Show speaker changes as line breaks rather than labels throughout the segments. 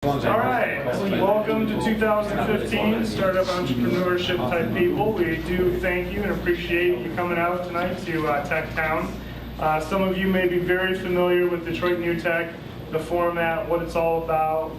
All right, welcome to 2015 Startup Entrepreneurship Type People. We do thank you and appreciate you coming out tonight to TechTown. Some of you may be very familiar with Detroit New Tech, the format, what it's all about.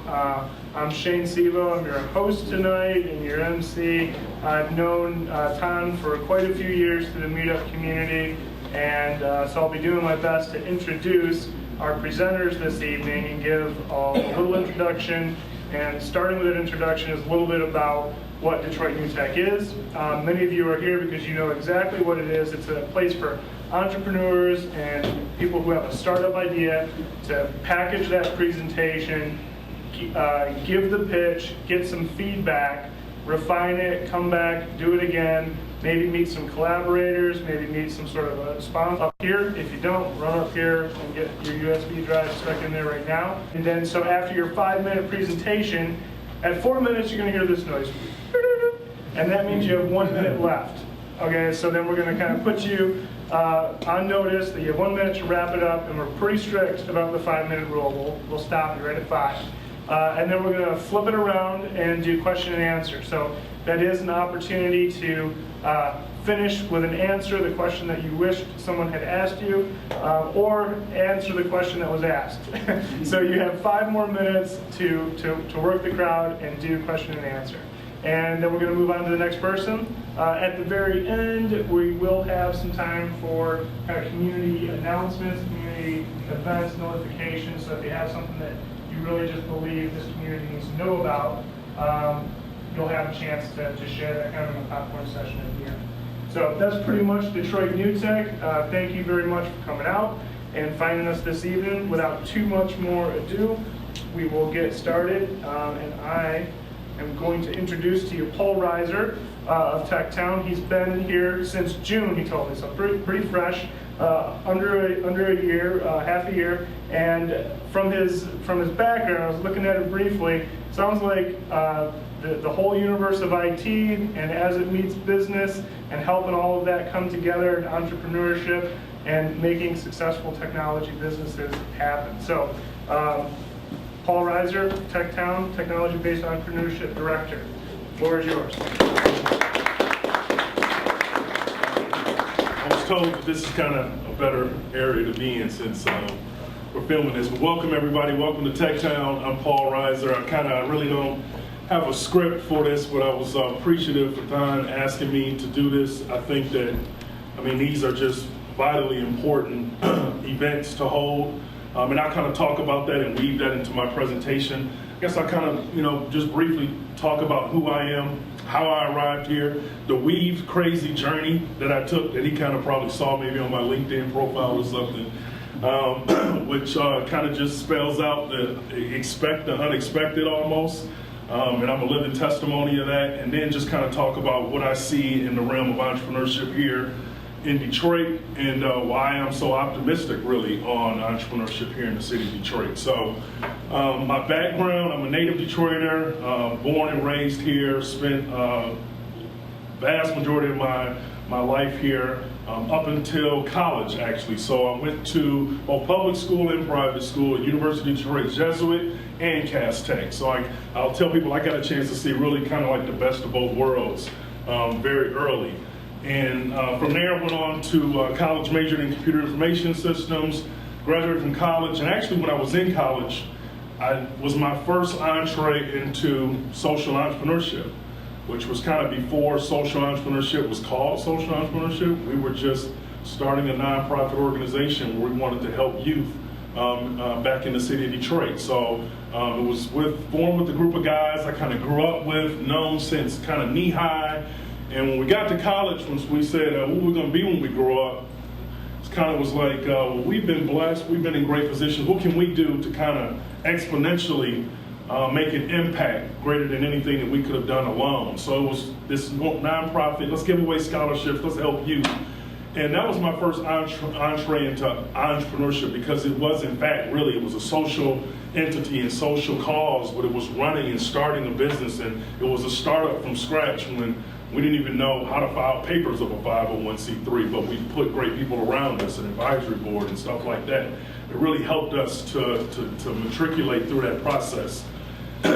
I'm Shane Sivo, I'm your host tonight and your MC. I've known Ton for quite a few years through the meetup community, and so I'll be doing my best to introduce our presenters this evening and give a little introduction. And starting with an introduction is a little bit about what Detroit New Tech is. Many of you are here because you know exactly what it is. It's a place for entrepreneurs and people who have a startup idea to package that presentation, give the pitch, get some feedback, refine it, come back, do it again, maybe meet some collaborators, maybe meet some sort of a sponsor up here. If you don't, run up here and get your USB drive stuck in there right now. And then, so after your 5-minute presentation, at 4 minutes, you're gonna hear this noise. And that means you have 1 minute left. Okay, so then we're gonna kind of put you on notice that you have 1 minute to wrap it up, and we're pretty strict about the 5-minute rule. We'll stop you right at 5. And then we're going to flip it around and do question and answer. So that is an opportunity to finish with an answer, the question that you wished someone had asked you, or answer the question that was asked. So you have 5 more minutes to work the crowd and do question and answer. And then we're going to move on to the next person. At the very end, we will have some time for kind of community announcements, community events, notifications. So if you have something that you really just believe this community needs to know about, you'll have a chance to share that kind of in a popcorn session at the end. So that's pretty much Detroit New Tech. Thank you very much for coming out and finding us this evening. Without too much more ado, we will get started. And I am going to introduce to you Paul Reiser of TechTown. He's been here since June, he told me, so pretty fresh. Under a year, half a year, and from his background, I was looking at it briefly. Sounds like the whole universe of IT, and as it meets business, and helping all of that come together in entrepreneurship and making successful technology businesses happen. So, Paul Reiser, TechTown, Technology-Based Entrepreneurship Director. The floor is yours.
I was told that this is kind of a better area to be in since we're filming this. But welcome everybody, welcome to TechTown. I'm Paul Reiser. I really don't have a script for this, but I was appreciative for Don asking me to do this. I think that, these are just vitally important events to hold. And I kind of talk about that and weave that into my presentation. I guess I kind of, just briefly talk about who I am, how I arrived here, the weave crazy journey that I took that he kind of probably saw maybe on my LinkedIn profile or something, which kind of just spells out the expect the unexpected almost. And I'm a living testimony of that. And then just kind of talk about what I see in the realm of entrepreneurship here in Detroit, and why I'm so optimistic really on entrepreneurship here in the city of Detroit. So my background, I'm a native Detroiter, born and raised here, spent vast majority of my life here up until college actually. So I went to both public school and private school at University of Detroit Jesuit and Cass Tech. So I'll tell people I got a chance to see really kind of like the best of both worlds very early. And from there, I went on to college, majored in computer information systems, graduated from college, and actually when I was in college, I was my first entree into social entrepreneurship, which was kind of before social entrepreneurship was called social entrepreneurship. We were just starting a nonprofit organization where we wanted to help youth back in the city of Detroit. So it was formed with a group of guys I kind of grew up with, known since kind of knee-high. And when we got to college, once we said what we're going to be when we grow up, it kind of was like, well, we've been blessed, we've been in great positions. What can we do to kind of exponentially make an impact greater than anything that we could have done alone? So it was this nonprofit, let's give away scholarships, let's help youth. And that was my first entree into entrepreneurship, because it was, in fact, really, it was a social entity and social cause, but it was running and starting a business, and it was a startup from scratch when we didn't even know how to file papers of a 501c3, but we put great people around us, an advisory board and stuff like that. It really helped us to matriculate through that process.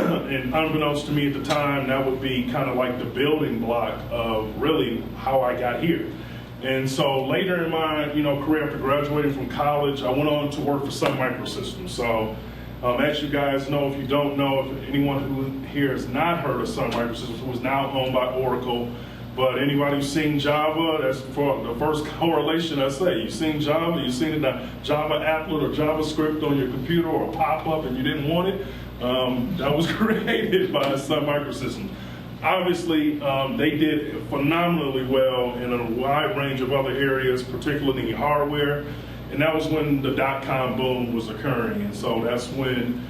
and unbeknownst to me at the time, that would be kind of like the building block of really how I got here. And so later in my career, after graduating from college, I went on to work for Sun Microsystems. So as you guys know, if you don't know, if anyone who here has not heard of Sun Microsystems, who is now owned by Oracle, but anybody who's seen Java, that's for the first correlation I say. You've seen Java, you've seen a Java applet or JavaScript on your computer or a pop-up and you didn't want it. That was created by Sun Microsystems. Obviously, they did phenomenally well in a wide range of other areas, particularly hardware. And that was when the dot-com boom was occurring. And so that's when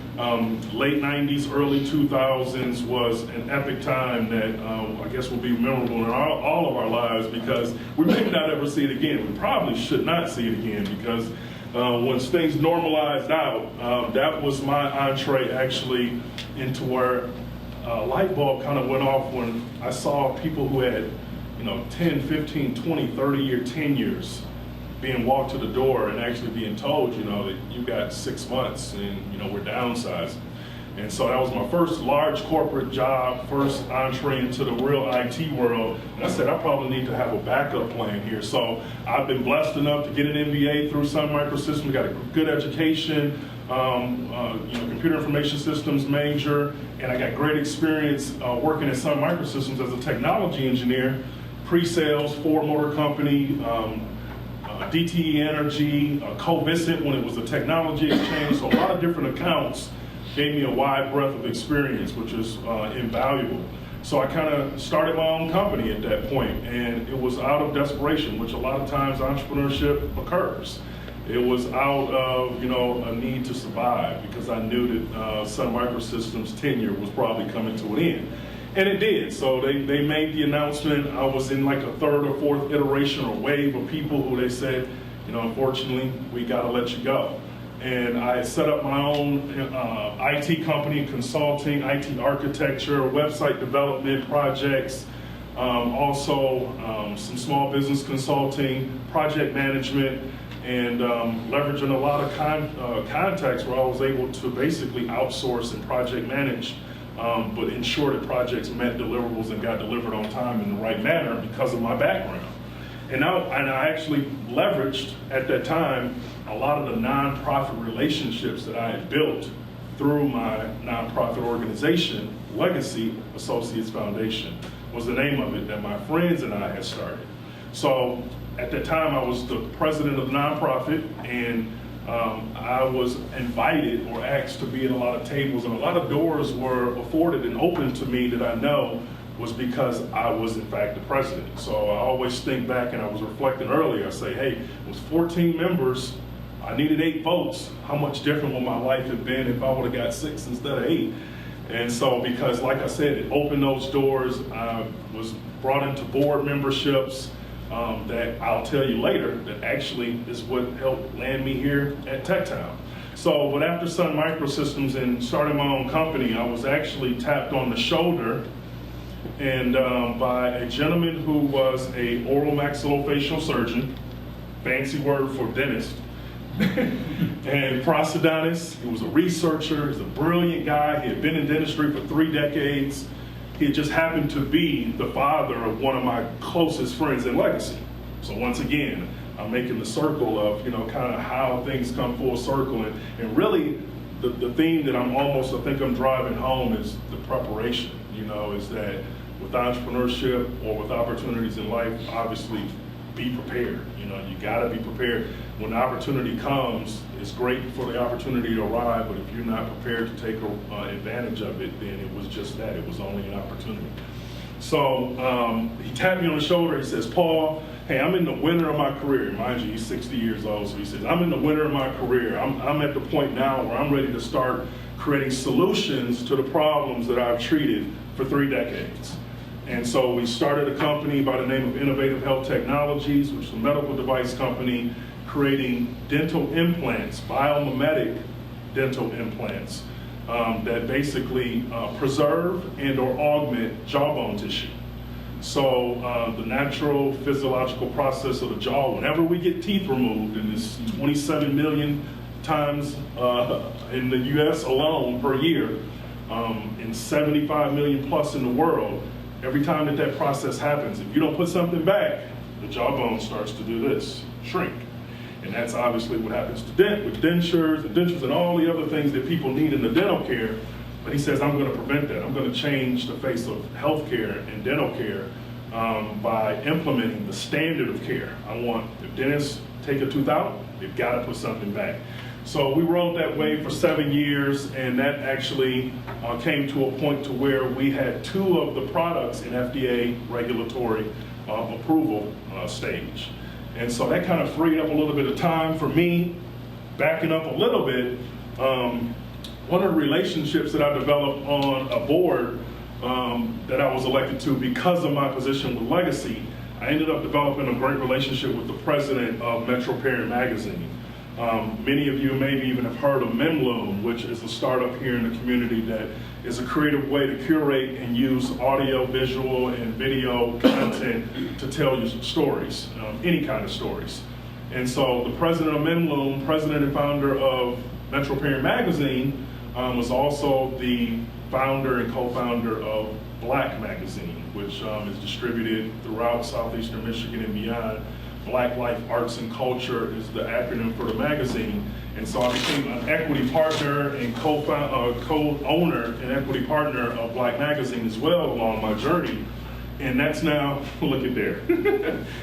late 90s, early 2000s was an epic time that I guess will be memorable in all of our lives, because we may not ever see it again. We probably should not see it again, because once things normalized out, that was my entree actually into where a light bulb kind of went off when I saw people who had 10, 15, 20, 30-year tenures being walked to the door and actually being told, that you got 6 months and, we're downsizing. And so that was my first large corporate job, first entree into the real IT world. And I said, I probably need to have a backup plan here. So I've been blessed enough to get an MBA through Sun Microsystems, got a good education, computer information systems major, and I got great experience working at Sun Microsystems as a technology engineer, pre-sales, Ford Motor Company, DTE Energy, Covisint when it was a technology exchange. So a lot of different accounts gave me a wide breadth of experience, which is invaluable. So I kind of started my own company at that point, and it was out of desperation, which a lot of times entrepreneurship occurs. It was out of a need to survive, because I knew that Sun Microsystems' tenure was probably coming to an end. And it did. So they made the announcement. I was in like a third or fourth iteration or wave of people who they said, unfortunately, we got to let you go. And I set up my own IT company, consulting, IT architecture, website development projects, also some small business consulting, project management, and leveraging a lot of contacts where I was able to basically outsource and project manage, but ensure that projects met deliverables and got delivered on time in the right manner because of my background. And I actually leveraged, at that time, a lot of the nonprofit relationships that I had built through my nonprofit organization, Legacy Associates Foundation was the name of it, that my friends and I had started. So at that time, I was the president of the nonprofit, and I was invited or asked to be at a lot of tables, and a lot of doors were afforded and opened to me that I know was because I was in fact the president. So I always think back, and I was reflecting earlier, I say, hey, it was 14 members, I needed 8 votes. How much different would my life have been if I would have got 6 instead of 8? And so, because like I said, it opened those doors. I was brought into board memberships that I'll tell you later that actually is what helped land me here at TechTown. So, but after Sun Microsystems and starting my own company, I was actually tapped on the shoulder and by a gentleman who was a oral maxillofacial surgeon, fancy word for dentist, and prosthodontist. He was a researcher. He was a brilliant guy. He had been in dentistry for 3 decades. He just happened to be the father of one of my closest friends in Legacy. So once again, I'm making the circle of, kind of how things come full circle. And really, the theme that I think I'm driving home is the preparation, is that with entrepreneurship or with opportunities in life, obviously, be prepared. You gotta be prepared. When the opportunity comes, it's great for the opportunity to arrive, but if you're not prepared to take advantage of it, then it was just that. It was only an opportunity. So he tapped me on the shoulder. He says, Paul, hey, I'm in the winter of my career. Mind you, he's 60 years old. So he says, I'm in the winter of my career. I'm at the point now where I'm ready to start creating solutions to the problems that I've treated for 3 decades. And so we started a company by the name of Innovative Health Technologies, which is a medical device company creating dental implants, biomimetic dental implants that basically preserve and or augment jawbone tissue. So the natural physiological process of the jaw, whenever we get teeth removed, and it's 27 million times in the US alone per year, in 75 million plus in the world, every time that process happens, if you don't put something back, the jawbone starts to do this, shrink. And that's obviously what happens to with dentures and all the other things that people need in the dental care. But he says, I'm going to prevent that. I'm going to change the face of healthcare and dental care by implementing the standard of care. I want, if dentists take a tooth out, they've got to put something back. So we rode that wave for 7 years, and that actually came to a point to where we had 2 of the products in FDA regulatory approval stage. And so that kind of freed up a little bit of time for me. Backing up a little bit, one of the relationships that I developed on a board that I was elected to because of my position with Legacy, I ended up developing a great relationship with the president of Metro Parent Magazine. Many of you maybe even have heard of Memloom, which is a startup here in the community that is a creative way to curate and use audio, visual, and video content to tell you stories, any kind of stories. And so the president of Memloom, president and founder of Metro Parent Magazine, was also the founder and co-founder of Black Magazine, which is distributed throughout southeastern Michigan and beyond. Black Life Arts and Culture is the acronym for the magazine. And so I became an equity partner and co-owner and equity partner of Black Magazine as well along my journey. And that's now, look at there,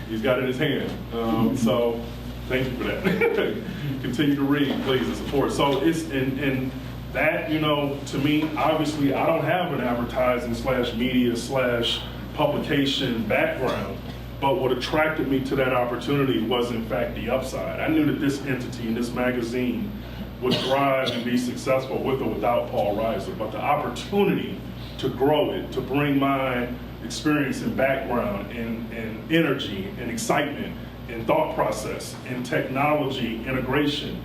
he's got it in his hand. So thank you for that. Continue to read, please, and support. So it's, and that, you know, to me, obviously I don't have an advertising / media / publication background. But what attracted me to that opportunity was, in fact, the upside. I knew that this entity and this magazine would thrive and be successful with or without Paul Reiser. But the opportunity to grow it, to bring my experience and background and energy and excitement and thought process and technology integration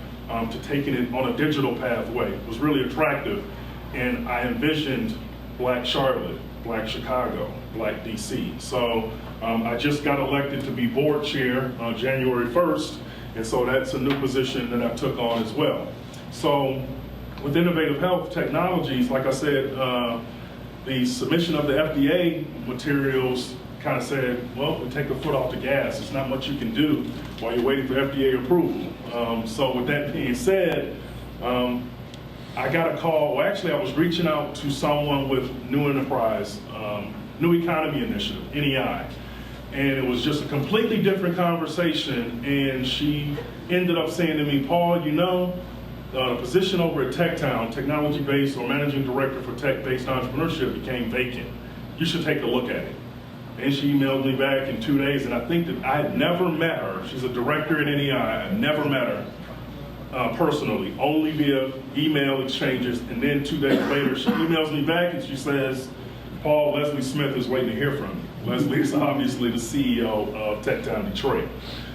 to taking it on a digital pathway was really attractive. And I envisioned Black Charlotte, Black Chicago, Black DC. So I just got elected to be board chair on January 1st, and so that's a new position that I took on as well. So with Innovative Health Technologies, like I said, the submission of the FDA materials kind of said, well, we take the foot off the gas. It's not much you can do while you're waiting for FDA approval. So with that being said, I got a call, well actually I was reaching out to someone with New Enterprise, New Economy Initiative, NEI. And it was just a completely different conversation, and she ended up saying to me, Paul, you know, the position over at TechTown, technology-based or managing director for tech-based entrepreneurship became vacant. You should take a look at it. And she emailed me back in 2 days, and I think that I had never met her. She's a director at NEI. I never met her personally, only via email exchanges. And then 2 days later, she emails me back and she says, Paul, Leslie Smith is waiting to hear from you. Leslie is obviously the CEO of TechTown Detroit.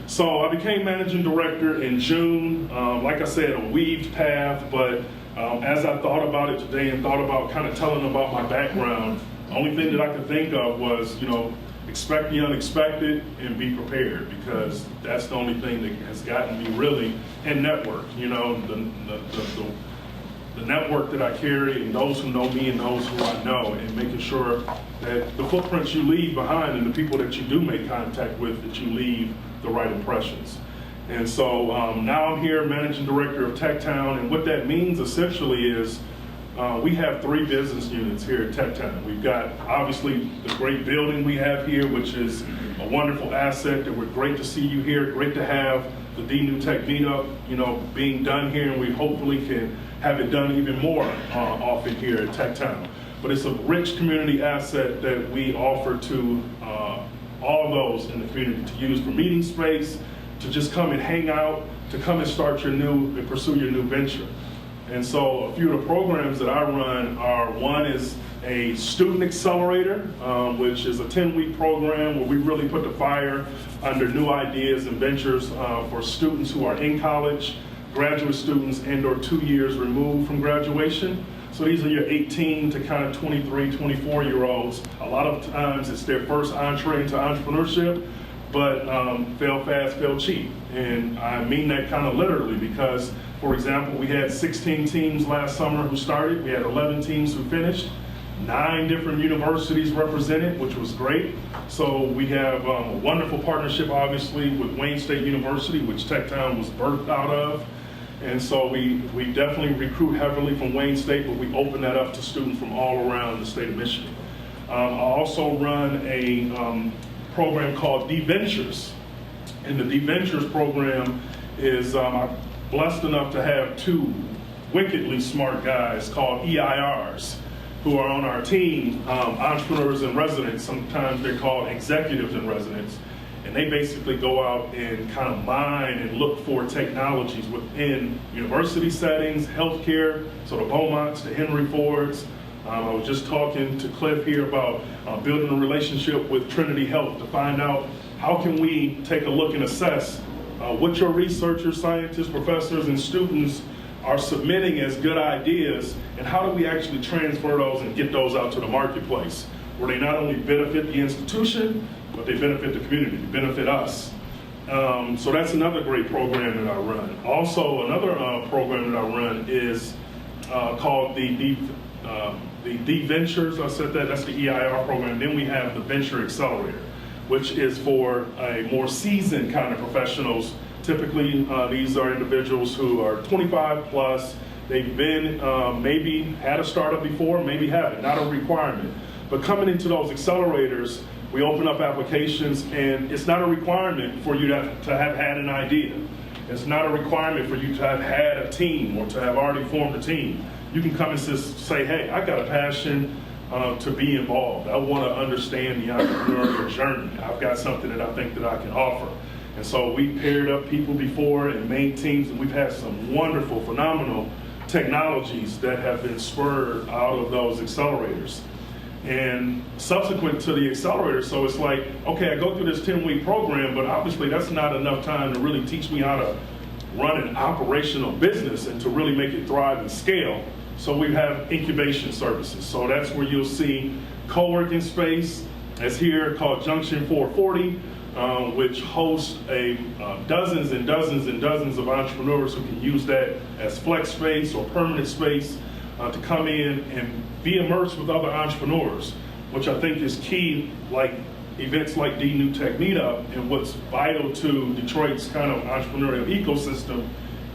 So I became managing director in June. Like I said, a weaved path, but as I thought about it today and thought about kind of telling about my background, the only thing that I could think of was, you know, expect the unexpected and be prepared, because that's the only thing that has gotten me really, and network, you know, the network that I carry and those who know me and those who I know, and making sure that the footprints you leave behind and the people that you do make contact with, that you leave the right impressions. And so now I'm here, managing director of TechTown, and what that means essentially is we have 3 business units here at TechTown. We've got obviously the great building we have here, which is a wonderful asset, that we're great to see you here, great to have the DNewTech meetup, you know, being done here, and we hopefully can have it done even more often here at TechTown. But it's a rich community asset that we offer to all those in the community to use for meeting space, to just come and hang out, to come and start your new, and pursue your new venture. And so a few of the programs that I run are, one is a student accelerator, which is a 10-week program where we really put the fire under new ideas and ventures for students who are in college, graduate students, and or 2 years removed from graduation. So these are your 18 to kind of 23, 24-year-olds. A lot of times it's their first entree into entrepreneurship, but fail fast, fail cheap. And I mean that kind of literally, because For example, we had 16 teams last summer who started. We had 11 teams who finished. 9 different universities represented, which was great. So we have a wonderful partnership, obviously, with Wayne State University, which TechTown was birthed out of. And so we definitely recruit heavily from Wayne State, but we open that up to students from all around the state of Michigan. I also run a program called DVentures. And the DVentures program is, I'm blessed enough to have 2 wickedly smart guys called EIRs who are on our team, entrepreneurs in residence. Sometimes they're called executives in residence. And they basically go out and kind of mine and look for technologies within university settings, healthcare, so the Beaumonts, the Henry Fords. I was just talking to Cliff here about building a relationship with Trinity Health to find out how can we take a look and assess what your researchers, scientists, professors, and students are submitting as good ideas, and how do we actually transfer those and get those out to the marketplace, where they not only benefit the institution, but they benefit the community, they benefit us. So that's another great program that I run. Also, another program that I run is called the DVentures. I said that's the EIR program. Then we have the Venture Accelerator, which is for a more seasoned kind of professionals. Typically, these are individuals who are 25 plus. They've been, maybe had a startup before, maybe haven't, not a requirement. But coming into those accelerators, we open up applications, and it's not a requirement for you to have had an idea. It's not a requirement for you to have had a team or to have already formed a team. You can come and just say, hey, I got a passion to be involved. I want to understand the entrepreneurial journey. I've got something that I think that I can offer. And so we paired up people before and made teams, and we've had some wonderful, phenomenal technologies that have been spurred out of those accelerators. And subsequent to the accelerator, so it's like, okay, I go through this 10-week program, but obviously that's not enough time to really teach me how to run an operational business and to really make it thrive and scale. So we have incubation services. So that's where you'll see co-working space, as here called Junction 440, which hosts dozens and dozens and dozens of entrepreneurs who can use that as flex space or permanent space to come in and be immersed with other entrepreneurs, which I think is key, like events like DNewTech Meetup. And what's vital to Detroit's kind of entrepreneurial ecosystem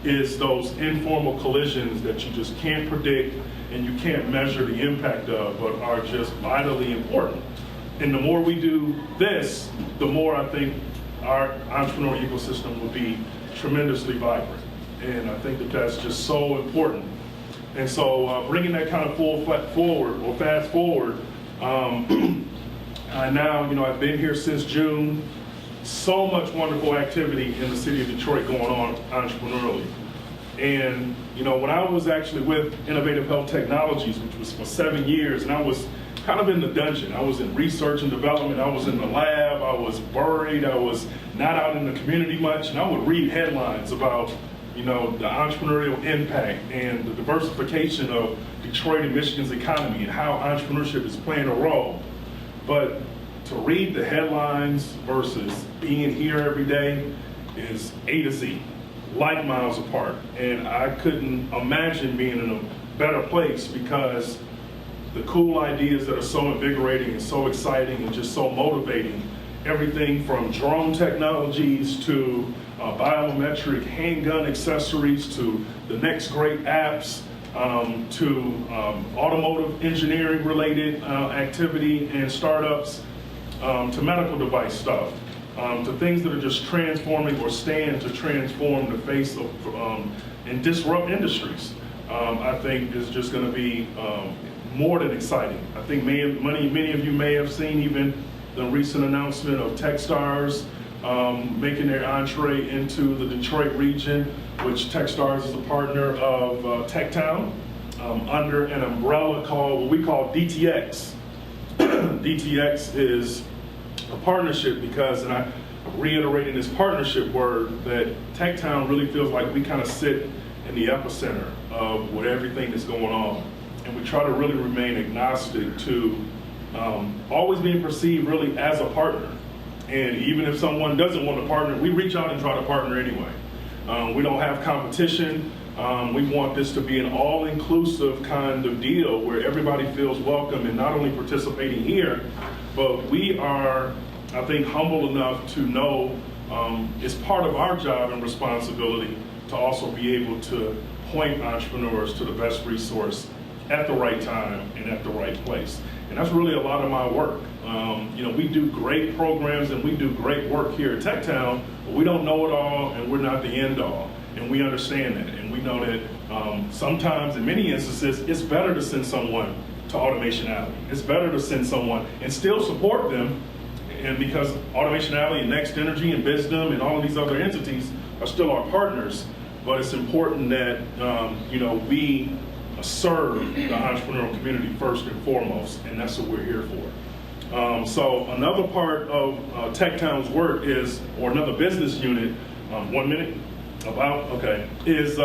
is those informal collisions that you just can't predict and you can't measure the impact of, but are just vitally important. And the more we do this, the more I think our entrepreneurial ecosystem will be tremendously vibrant. And I think that that's just so important. And so bringing that kind of fast forward, now, I've been here since June. So much wonderful activity in the city of Detroit going on entrepreneurially. And, when I was actually with Innovative Health Technologies, which was for 7 years, and I was kind of in the dungeon. I was in research and development. I was in the lab. I was buried. I was not out in the community much. And I would read headlines about, the entrepreneurial impact and the diversification of Detroit and Michigan's economy and how entrepreneurship is playing a role. But to read the headlines versus being here every day is A to Z, light miles apart. And I couldn't imagine being in a better place, because the cool ideas that are so invigorating and so exciting and just so motivating, everything from drone technologies to biometric handgun accessories to the next great apps, to automotive engineering related activity and startups, to medical device stuff, to things that are just transforming or stand to transform the face of and disrupt industries. I think is just going to be more than exciting. I think many of you may have seen even the recent announcement of Techstars making their entree into the Detroit region, which Techstars is a partner of TechTown under an umbrella called what we call DTX. DTX is a partnership because, and I'm reiterating this partnership word, that TechTown really feels like we kind of sit in the epicenter of what everything that's going on. And we try to really remain agnostic to always being perceived really as a partner. And even if someone doesn't want to partner, we reach out and try to partner anyway. We don't have competition. We want this to be an all-inclusive kind of deal where everybody feels welcome and not only participating here, but we are, I think, humble enough to know it's part of our job and responsibility to also be able to point entrepreneurs to the best resource at the right time and at the right place. And that's really a lot of my work. We do great programs and we do great work here at TechTown, but we don't know it all and we're not the end all. And we understand that. And we know that sometimes, in many instances, it's better to send someone to Automation Alley. It's better to send someone and still support them. And because Automation Alley and Next Energy and Bizdom and all of these other entities are still our partners, but it's important that we serve the entrepreneurial community first and foremost, and that's what we're here for. So another part of TechTown's work is, or another business unit, 1 minute, is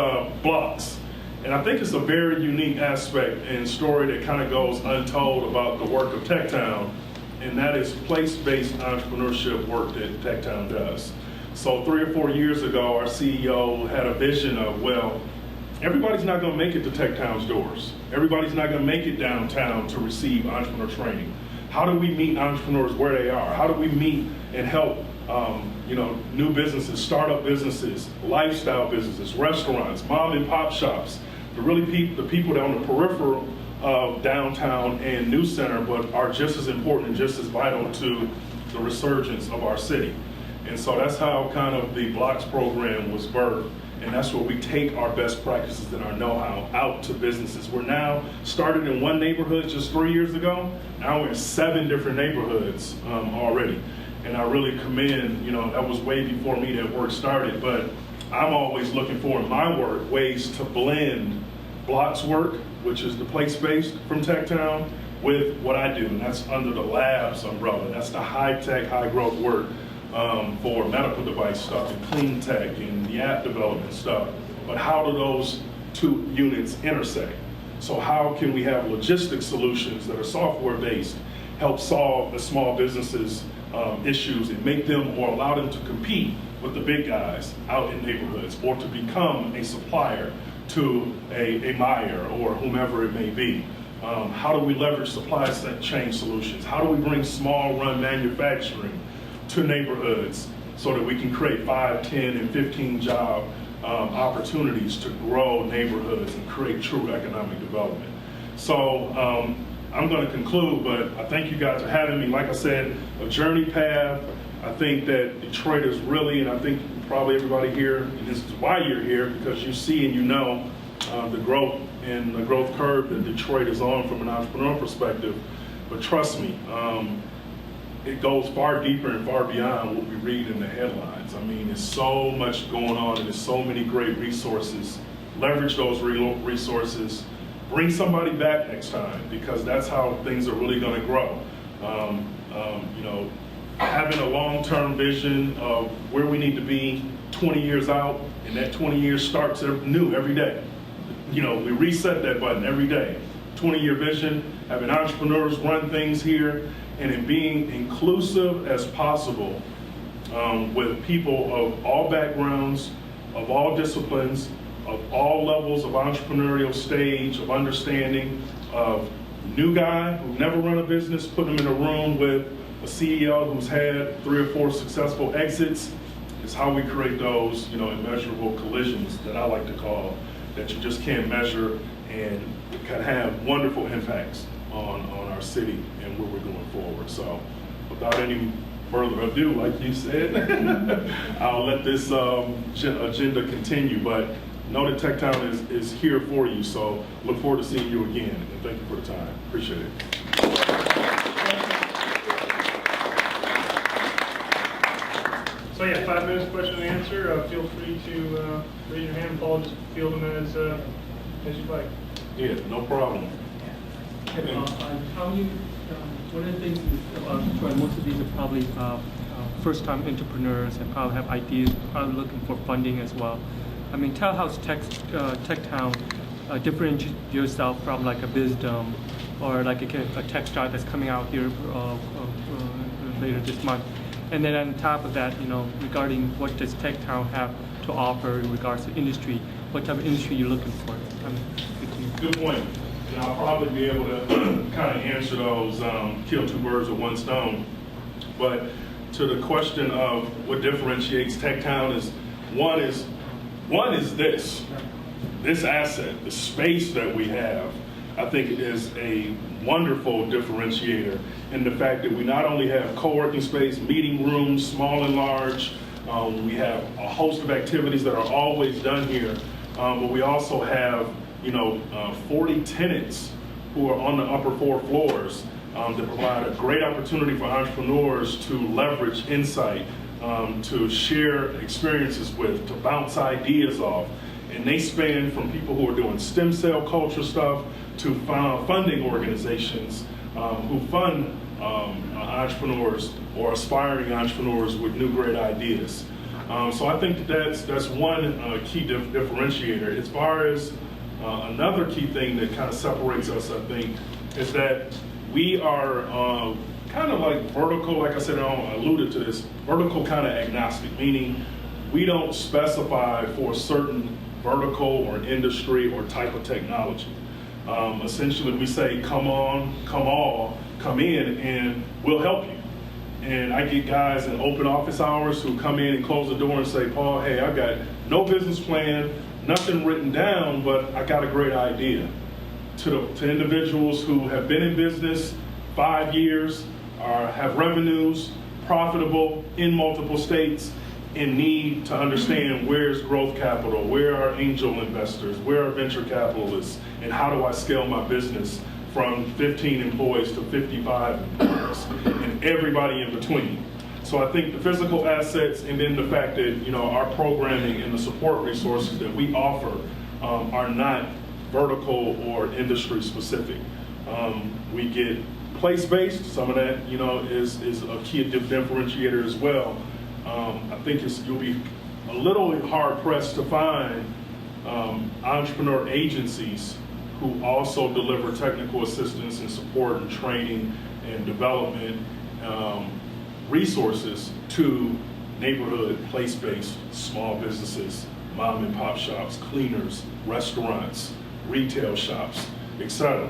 blocks. And I think it's a very unique aspect and story that kind of goes untold about the work of TechTown, and that is place-based entrepreneurship work that TechTown does. So 3 or 4 years ago, our CEO had a vision of, well, everybody's not going to make it to TechTown's doors. Everybody's not going to make it downtown to receive entrepreneur training. How do we meet entrepreneurs where they are? How do we meet and help new businesses, startup businesses, lifestyle businesses, restaurants, mom and pop shops, the people that are on the peripheral of downtown and New Center, but are just as important and just as vital to the resurgence of our city. And so that's how kind of the Blocks program was birthed. And that's where we take our best practices and our know-how out to businesses. We're now started in one neighborhood just 3 years ago. Now we're in 7 different neighborhoods already. And I really commend, that was way before me that work started, but I'm always looking for in my work ways to blend Blocks work, which is the place-based from TechTown, with what I do, and that's under the labs umbrella. That's the high-tech, high-growth work for medical device stuff and clean tech and the app development stuff. But how do those 2 units intersect? So how can we have logistics solutions that are software-based, help solve the small businesses' issues and make them or allow them to compete with the big guys out in neighborhoods, or to become a supplier to a Meyer or whomever it may be. How do we leverage supply chain solutions? How do we bring small run manufacturing to neighborhoods so that we can create 5, 10, and 15 job opportunities to grow neighborhoods and create true economic development? So I'm going to conclude, but I thank you guys for having me. Like I said, a journey path. I think that Detroit is really, and I think probably everybody here, and this is why you're here, because you see and you know the growth and the growth curve that Detroit is on from an entrepreneur perspective. But trust me, it goes far deeper and far beyond what we read in the headlines. I mean, there's so much going on and there's so many great resources. Leverage those resources. Bring somebody back next time, because that's how things are really going to grow. Having a long-term vision of where we need to be 20 years out, and that 20 years starts new every day. We reset that button every day. 20-year vision, having entrepreneurs run things here, and in being inclusive as possible with people of all backgrounds, of all disciplines, of all levels of entrepreneurial stage, of understanding, of new guy who never run a business, put them in a room with a CEO who's had 3 or 4 successful exits, is how we create those, immeasurable collisions that I like to call, that you just can't measure and can have wonderful impacts on our city and where we're going forward. So without any further ado, like you said, I'll let this agenda continue, but know that TechTown is here for you, so look forward to seeing you again, and thank you for the time. Appreciate it.
So yeah, 5 minutes question and answer. Feel free to raise your hand, Paul, just field them as you'd like.
Yeah, no problem.
How you, one of the things is, most of these are probably first-time entrepreneurs and probably have ideas, probably looking for funding as well. I mean, tell how TechTown differentiate yourself from like a Bizdom or like a tech start that's coming out here later this month. And then on top of that, regarding what does TechTown have to offer in regards to industry, what type of industry you're looking for.
Good point. And I'll probably be able to kind of answer those, kill two birds with one stone. But to the question of what differentiates TechTown is one is this asset, the space that we have. I think it is a wonderful differentiator in the fact that we not only have co-working space, meeting rooms, small and large. We have a host of activities that are always done here, but we also have 40 tenants who are on the upper 4 floors that provide a great opportunity for entrepreneurs to leverage insight, to share experiences with, to bounce ideas off. And they span from people who are doing stem cell culture stuff to funding organizations who fund entrepreneurs or aspiring entrepreneurs with new great ideas. So I think that's one key differentiator. As far as another key thing that kind of separates us, I think, is that we are kind of like vertical, like I said, I alluded to this, vertical kind of agnostic, meaning we don't specify for a certain vertical or industry or type of technology. Essentially, we say, come on, come all, come in, and we'll help you. And I get guys in open office hours who come in and close the door and say, Paul, hey, I've got no business plan, nothing written down, but I got a great idea. To individuals who have been in business 5 years, have revenues, profitable in multiple states, and need to understand where's growth capital, where are angel investors, where are venture capitalists, and how do I scale my business from 15 employees to 55 employees, and everybody in between. So I think the physical assets and then the fact that our programming and the support resources that we offer are not vertical or industry specific. We get place-based. Some of that is a key differentiator as well. I think you'll be a little hard pressed to find entrepreneur agencies who also deliver technical assistance and support and training and development resources to neighborhood, place-based small businesses, mom and pop shops, cleaners, restaurants, retail shops, etc.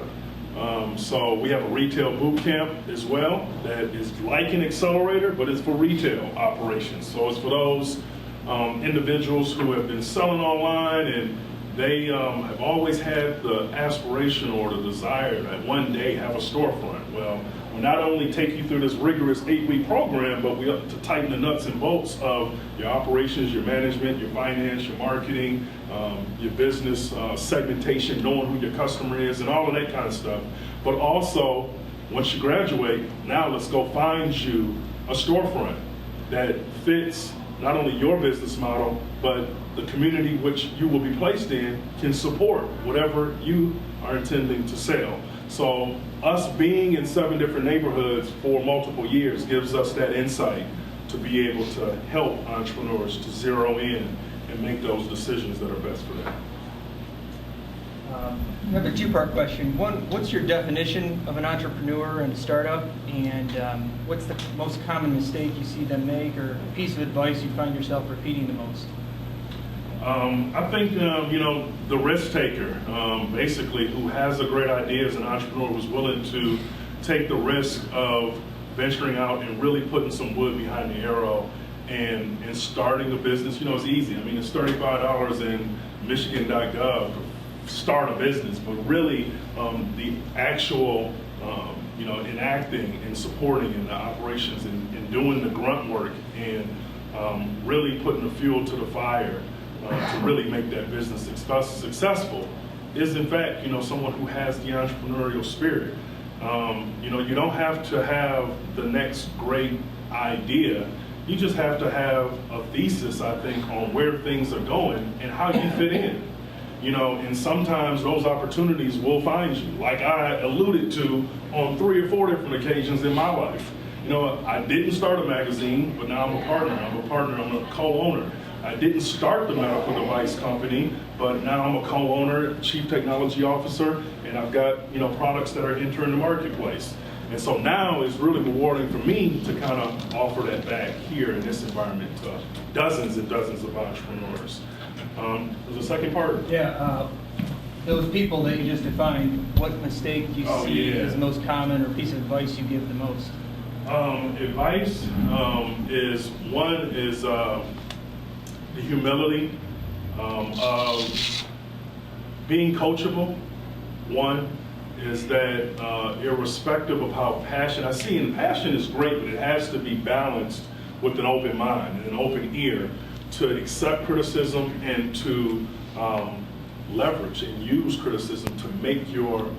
So we have a retail boot camp as well that is like an accelerator, but it's for retail operations. So it's for those individuals who have been selling online and they have always had the aspiration or the desire that one day have a storefront. Well, we not only take you through this rigorous 8-week program, but we have to tighten the nuts and bolts of your operations, your management, your finance, your marketing, your business segmentation, knowing who your customer is, and all of that kind of stuff. But also, once you graduate, now let's go find you a storefront that fits not only your business model, but the community which you will be placed in can support whatever you are intending to sell. So us being in 7 different neighborhoods for multiple years gives us that insight to be able to help entrepreneurs to zero in and make those decisions that are best for them.
I have a 2-part question. One, what's your definition of an entrepreneur and a startup? And what's the most common mistake you see them make or piece of advice you find yourself repeating the most?
I think, the risk taker, basically, who has a great idea as an entrepreneur, was willing to take the risk of venturing out and really putting some wood behind the arrow and starting a business. It's easy. I mean, it's $35 in Michigan.gov to start a business, but really the actual, enacting and supporting in the operations and doing the grunt work and really putting the fuel to the fire to really make that business successful is in fact, someone who has the entrepreneurial spirit. You don't have to have the next great idea. You just have to have a thesis, I think, on where things are going and how you fit in. And sometimes those opportunities will find you, like I alluded to on 3 or 4 different occasions in my life. I didn't start a magazine, but now I'm a partner. I'm a co-owner. I didn't start the medical device company, but now I'm a co-owner, chief technology officer, and I've got products that are entering the marketplace. And so now it's really rewarding for me to kind of offer that back here in this environment to dozens and dozens of entrepreneurs. There's a second part?
Yeah, those people that you just defined, what mistake do you see as the most common or piece of advice you give the most?
Advice is the humility of being coachable. One is that irrespective of how passion is great, but it has to be balanced with an open mind and an open ear to accept criticism and to leverage and use criticism to make you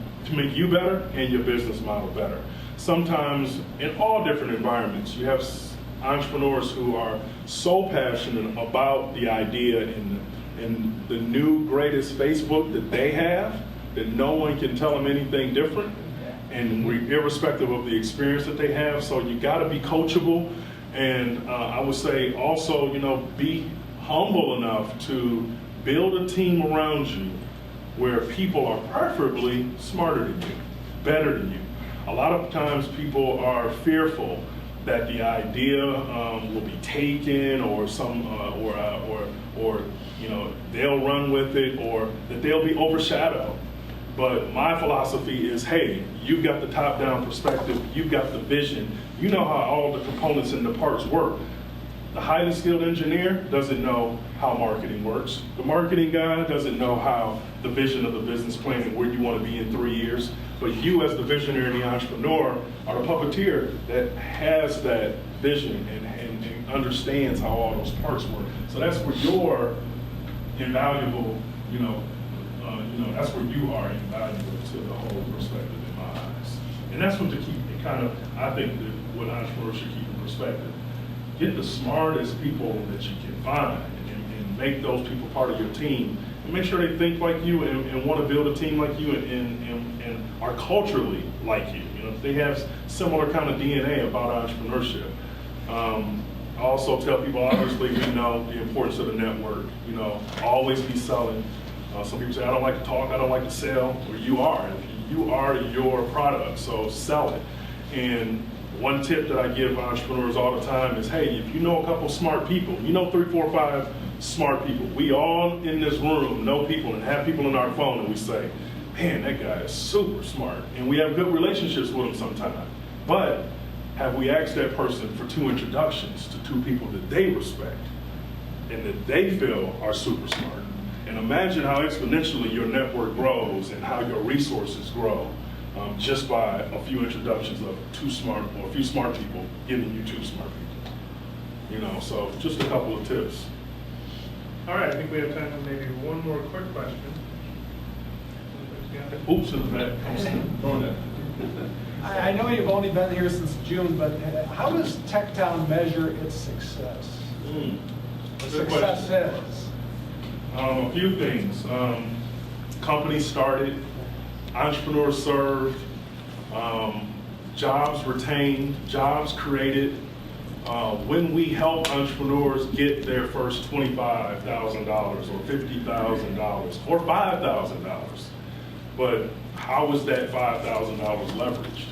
better and your business model better. Sometimes in all different environments, you have entrepreneurs who are so passionate about the idea and the new greatest Facebook that they have that no one can tell them anything different, and irrespective of the experience that they have. So you got to be coachable, and I would say also, be humble enough to build a team around you where people are preferably smarter than you, better than you. A lot of times people are fearful that the idea will be taken, or they'll run with it, or that they'll be overshadowed. But my philosophy is, hey, you've got the top-down perspective, you've got the vision, you know how all the components and the parts work. The highly skilled engineer doesn't know how marketing works. The marketing guy doesn't know how the vision of the business plan and where you want to be in 3 years. But you, as the visionary and the entrepreneur, are the puppeteer that has that vision and understands how all those parts work. So that's where you're invaluable, that's where you are invaluable to the whole perspective in my eyes. And that's what I think that what entrepreneurs should keep in perspective. Get the smartest people that you can find and make those people part of your team. And make sure they think like you and want to build a team like you and are culturally like you. They have similar kind of DNA about entrepreneurship. I also tell people, obviously, we know the importance of the network. Always be selling. Some people say, I don't like to talk, I don't like to sell. Well, you are. You are your product, so sell it. And one tip that I give entrepreneurs all the time is, hey, if you know a couple smart people, 3, 4, 5 smart people. We all in this room know people and have people in our phone, and we say, man, that guy is super smart. And we have good relationships with them sometimes. But have we asked that person for 2 introductions to 2 people that they respect and that they feel are super smart? And imagine how exponentially your network grows and how your resources grow just by a few introductions of a few smart people giving you 2 smart people. So just a couple of tips.
All right, I think we have time for maybe one more quick question.
Oops, in the back. I'm throwing that.
I know you've only been here since June, but how does TechTown measure its success? Success is?
A few things. Companies started, entrepreneurs served, jobs retained, jobs created. When we help entrepreneurs get their first $25,000 or $50,000 or $5,000, but how was that $5,000 leveraged?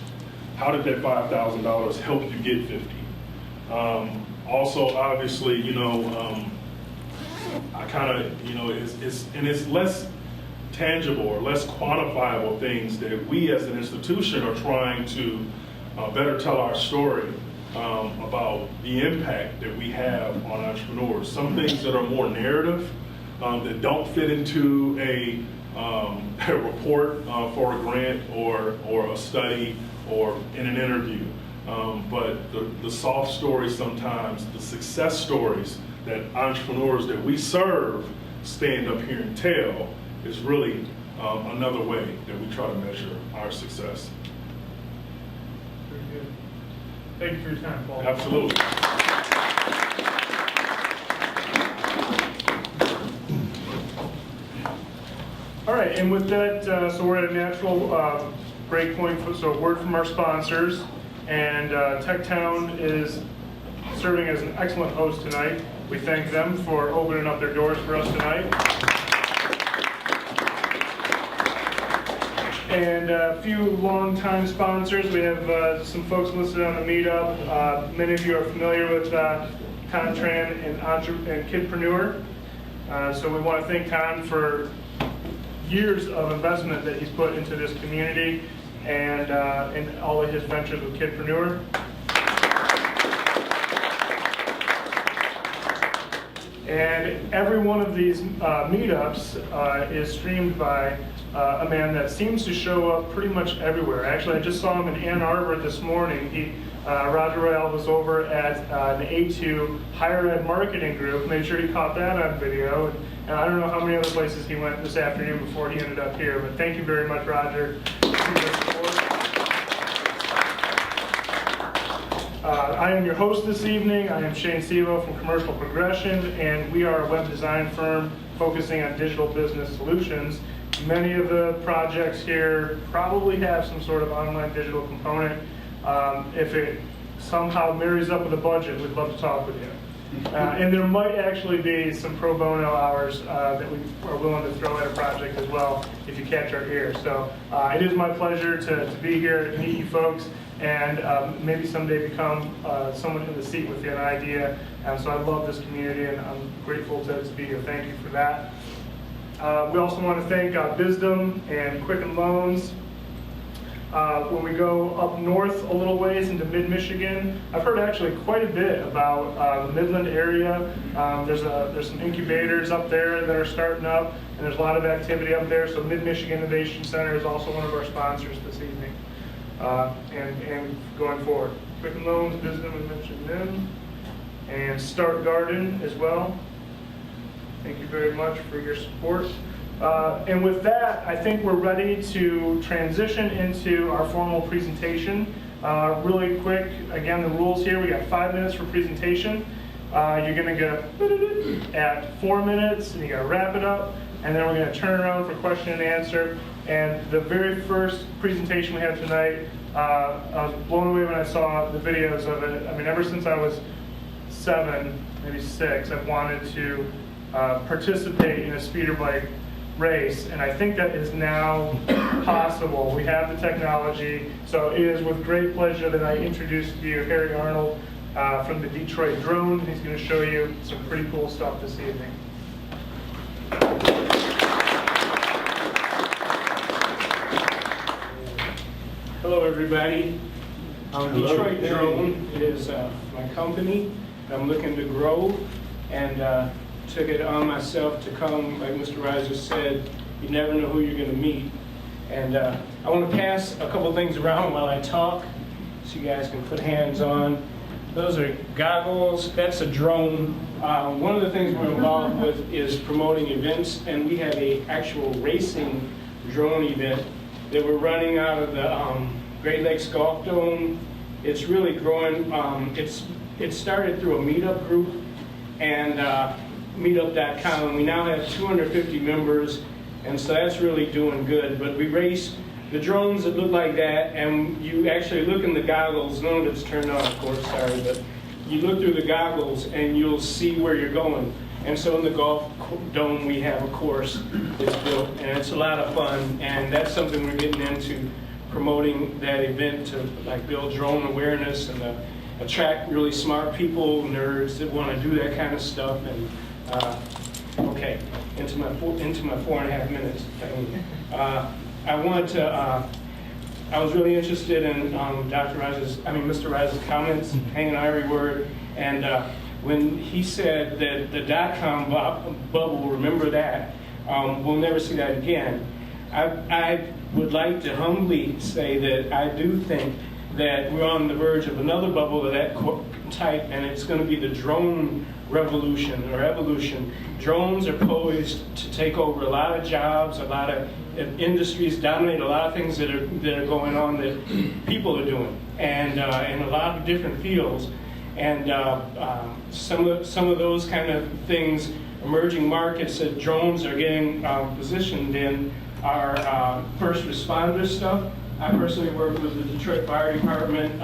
How did that $5,000 help you get 50? Also, obviously, I kind of, it's less tangible or less quantifiable things that we as an institution are trying to better tell our story about the impact that we have on entrepreneurs. Some things that are more narrative, that don't fit into a report for a grant or a study or in an interview. But the soft stories sometimes, the success stories that entrepreneurs that we serve stand up here and tell is really another way that we try to measure our success.
Very good. Thank you for your time, Paul.
Absolutely.
All right, and with that, so we're at a natural break point. So a word from our sponsors, and TechTown is serving as an excellent host tonight. We thank them for opening up their doors for us tonight. And a few longtime sponsors. We have some folks listed on the meetup. Many of you are familiar with Contran and Kidpreneur. So we want to thank Con for years of investment that he's put into this community and in all of his ventures with Kidpreneur. And every one of these meetups is streamed by a man that seems to show up pretty much everywhere. Actually, I just saw him in Ann Arbor this morning. Roger Rayle was over at the A2 Higher Ed Marketing Group, made sure he caught that on video. And I don't know how many other places he went this afternoon before he ended up here, but thank you very much, Roger, for your support. I am your host this evening. I am Shane Sevo from Commercial Progression, and we are a web design firm focusing on digital business solutions. Many of the projects here probably have some sort of online digital component. If it somehow marries up with a budget, we'd love to talk with you. And there might actually be some pro bono hours that we are willing to throw at a project as well if you catch our ear. So it is my pleasure to be here to meet you folks and maybe someday become someone in the seat with an idea. So I love this community and I'm grateful to be here. Thank you for that. We also want to thank Wisdom and Quicken Loans. When we go up north a little ways into mid-Michigan, I've heard actually quite a bit about the Midland area. There's some incubators up there that are starting up, and there's a lot of activity up there. So Mid-Michigan Innovation Center is also one of our sponsors this evening, and going forward. Quicken Loans, Wisdom, we mentioned them, and Start Garden as well. Thank you very much for your support. And with that, I think we're ready to transition into our formal presentation. Really quick, again, the rules here, we got 5 minutes for presentation. You're gonna go at 4 minutes, and you gotta wrap it up, and then we're gonna turn around for question and answer. And the very first presentation we have tonight, I was blown away when I saw the videos of it. I mean, ever since I was 7, maybe 6, I've wanted to participate in a speeder bike race, and I think that is now possible. We have the technology, so it is with great pleasure that I introduce to you Harry Arnold from the Detroit Drone. He's going to show you some pretty cool stuff this evening.
Hello everybody. Detroit Drone is my company. I'm looking to grow and took it on myself to come, like Mr. Reiser said, you never know who you're going to meet. And I want to pass a couple things around while I talk so you guys can put hands on. Those are goggles, that's a drone. One of the things we're involved with is promoting events, and we have an actual racing drone event that we're running out of the Great Lakes Golf Dome. It's really growing. It started through a meetup group, and meetup.com. We now have 250 members, and so that's really doing good. But we race the drones that look like that, and you actually look in the goggles. None of it's turned on, of course, sorry, but you look through the goggles and you'll see where you're going. And so in the Golf Dome, we have a course that's built, and it's a lot of fun, and that's something we're getting into, promoting that event to like build drone awareness and attract really smart people, nerds that want to do that kind of stuff. And okay, into my 4.5 minutes. I was really interested in Mr. Reiser's comments, hanging on every word, and when he said that the dot-com bubble, remember that, we'll never see that again. I would like to humbly say that I do think that we're on the verge of another bubble of that type, and it's going to be the drone revolution or evolution. Drones are poised to take over a lot of jobs, a lot of industries, dominate a lot of things that are going on that people are doing, and in a lot of different fields. And some of those kind of things, emerging markets that drones are getting positioned in are first responder stuff. I personally work with the Detroit Fire Department.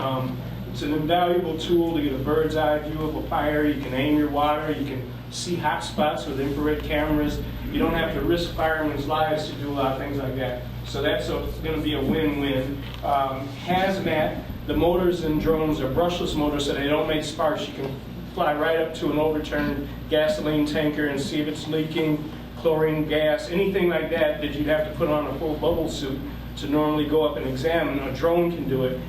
It's an invaluable tool to get a bird's eye view of a fire. You can aim your water. You can see hot spots with infrared cameras. You don't have to risk firemen's lives to do a lot of things like that. So that's going to be a win-win. Hazmat, the motors in drones are brushless motors, so they don't make sparks. You can fly right up to an overturned gasoline tanker and see if it's leaking, chlorine gas, anything like that that you'd have to put on a full bubble suit to normally go up and examine. A drone can do it.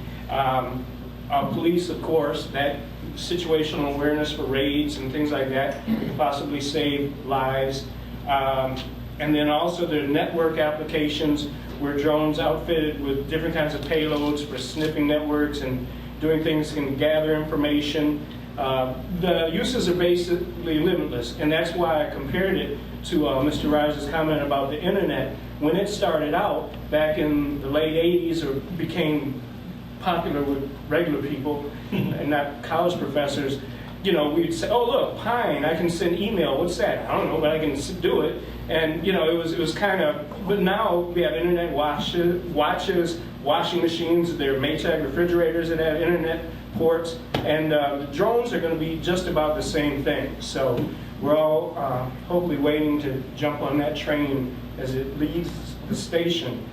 Police, of course, that situational awareness for raids and things like that could possibly save lives. And then also there are network applications where drones outfitted with different kinds of payloads for sniffing networks and doing things can gather information. The uses are basically limitless, and that's why I compared it to Mr. Rice's comment about the internet. When it started out back in the late 80s or became popular with regular people and not college professors, you know, we'd say, oh look, Pine, I can send email, what's that? I don't know, but I can do it. And you know, it was kind of, but now we have internet watches, washing machines, there are Maytag refrigerators that have internet ports, and the drones are going to be just about the same thing. So we're all hopefully waiting to jump on that train as it leaves the station.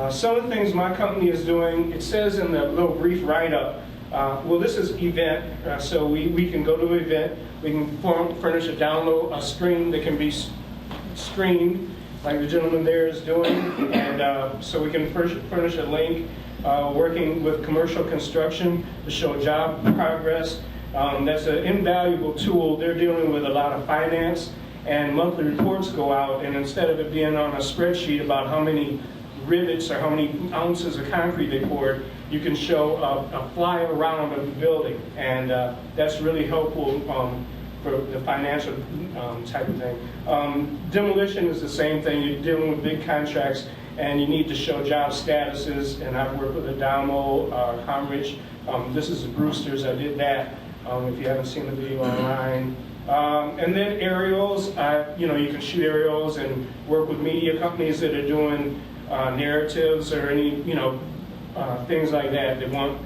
Some of the things my company is doing, it says in the little brief write-up, well, this is event, so we can go to an event, we can furnish a screen that can be streamed, like the gentleman there is doing, and so we can furnish a link, working with commercial construction to show job progress. That's an invaluable tool. They're dealing with a lot of finance, and monthly reports go out, and instead of it being on a spreadsheet about how many rivets or how many ounces of concrete they poured, you can show a fly around of the building, and that's really helpful for the financial type of thing. Demolition is the same thing. You're dealing with big contracts, and you need to show job statuses, and I've worked with Adamo, Comrich. This is the Brewsters, I did that, if you haven't seen the video online. And then aerials, you know, you can shoot aerials and work with media companies that are doing narratives or any, you know, things like that. They want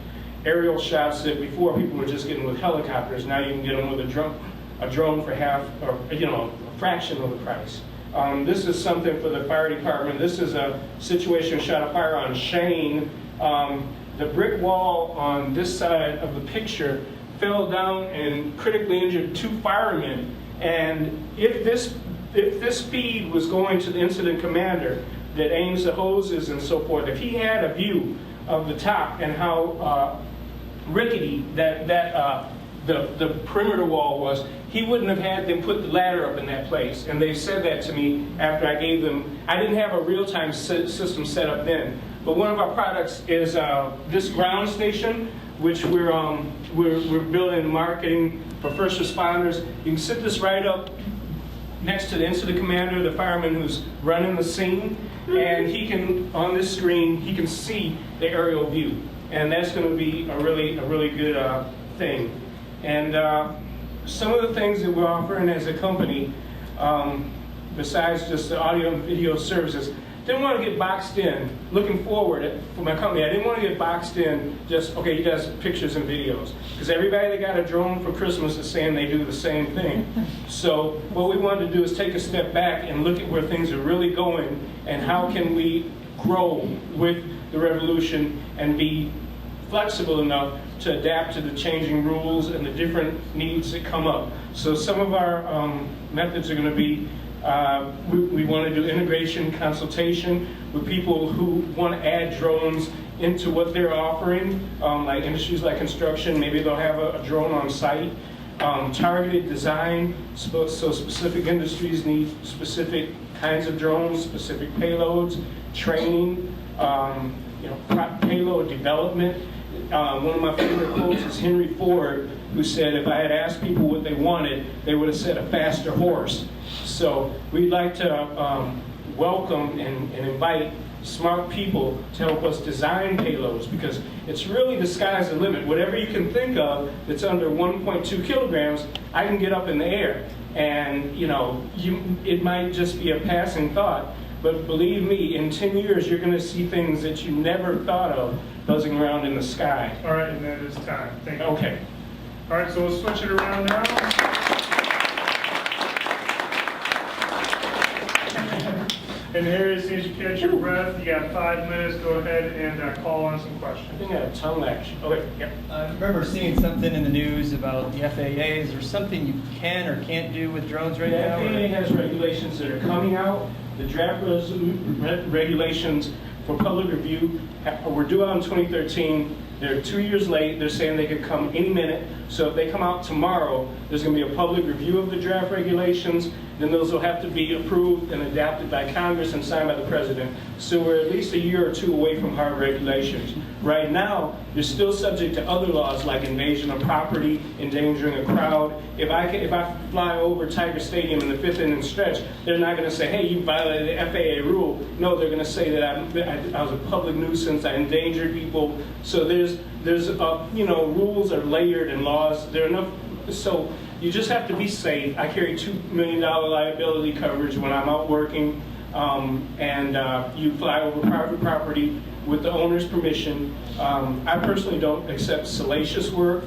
aerial shots that before people were just getting with helicopters. Now you can get them with a drone for half, or you know, a fraction of the price. This is something for the fire department. This is a situation shot a fire on Shane. The brick wall on this side of the picture fell down and critically injured 2 firemen. And if this feed was going to the incident commander that aims the hoses and so forth, if he had a view of the top and how rickety the perimeter wall was, he wouldn't have had them put the ladder up in that place. And they said that to me after I gave them, I didn't have a real-time system set up then. But one of our products is this ground station, which we're building and marketing for first responders. You can sit this right up next to the incident commander, the fireman who's running the scene, and he can, on this screen, he can see the aerial view. And that's going to be a really good thing. And some of the things that we're offering as a company, besides just the audio and video services, didn't want to get boxed in. Looking forward for my company, I didn't want to get boxed in just, okay, you guys pictures and videos. Because everybody that got a drone for Christmas is saying they do the same thing. So what we wanted to do is take a step back and look at where things are really going and how can we grow with the revolution and be flexible enough to adapt to the changing rules and the different needs that come up. So some of our methods are going to be, we want to do integration consultation with people who want to add drones into what they're offering, like industries like construction. Maybe they'll have a drone on site. Targeted design, so specific industries need specific kinds of drones, specific payloads, training, payload development. One of my favorite quotes is Henry Ford, who said, if I had asked people what they wanted, they would have said a faster horse. So we'd like to welcome and invite smart people to help us design payloads, because it's really the sky's the limit. Whatever you can think of that's under 1.2 kilograms, I can get up in the air. And it might just be a passing thought, but believe me, in 10 years, you're going to see things that you never thought of buzzing around in the sky.
All right, and that is time. Thank you.
Okay.
All right, so we'll switch it around now. And Harry, as soon as you catch your breath, you got 5 minutes. Go ahead and call on some
I
questions.
think I have tongue action. Okay, yep.
I remember seeing something in the news about the FAA. Is there something you can or can't do with drones right
The
now?
FAA has regulations that are coming out. The draft regulations for public review were due out in 2013. They're 2 years late. They're saying they could come any minute. So if they come out tomorrow, there's going to be a public review of the draft regulations. Then those will have to be approved and adopted by Congress and signed by the President. So we're at least a year or two away from hard regulations. Right now, you're still subject to other laws like invasion of property, endangering a crowd. If I fly over Tiger Stadium in the fifth inning stretch, they're not going to say, hey, you violated the FAA rule. No, they're going to say that I was a public nuisance, I endangered people. So there's rules are layered and laws. There are enough. So you just have to be safe. I carry $2 million liability coverage when I'm out working, and you fly over private property with the owner's permission. I personally don't accept salacious work.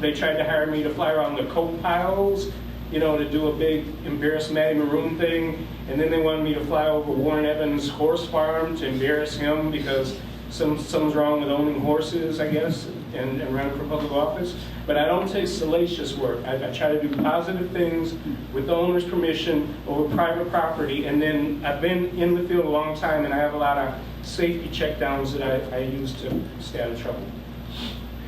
They tried to hire me to fly around the coke piles, to do a big embarrass Matty Maroon thing, and then they wanted me to fly over Warren Evans' horse farm to embarrass him because something's wrong with owning horses, I guess, and running for public office. But I don't take salacious work. I try to do positive things with the owner's permission over private property. And then I've been in the field a long time, and I have a lot of safety checkdowns that I use to stay out of trouble.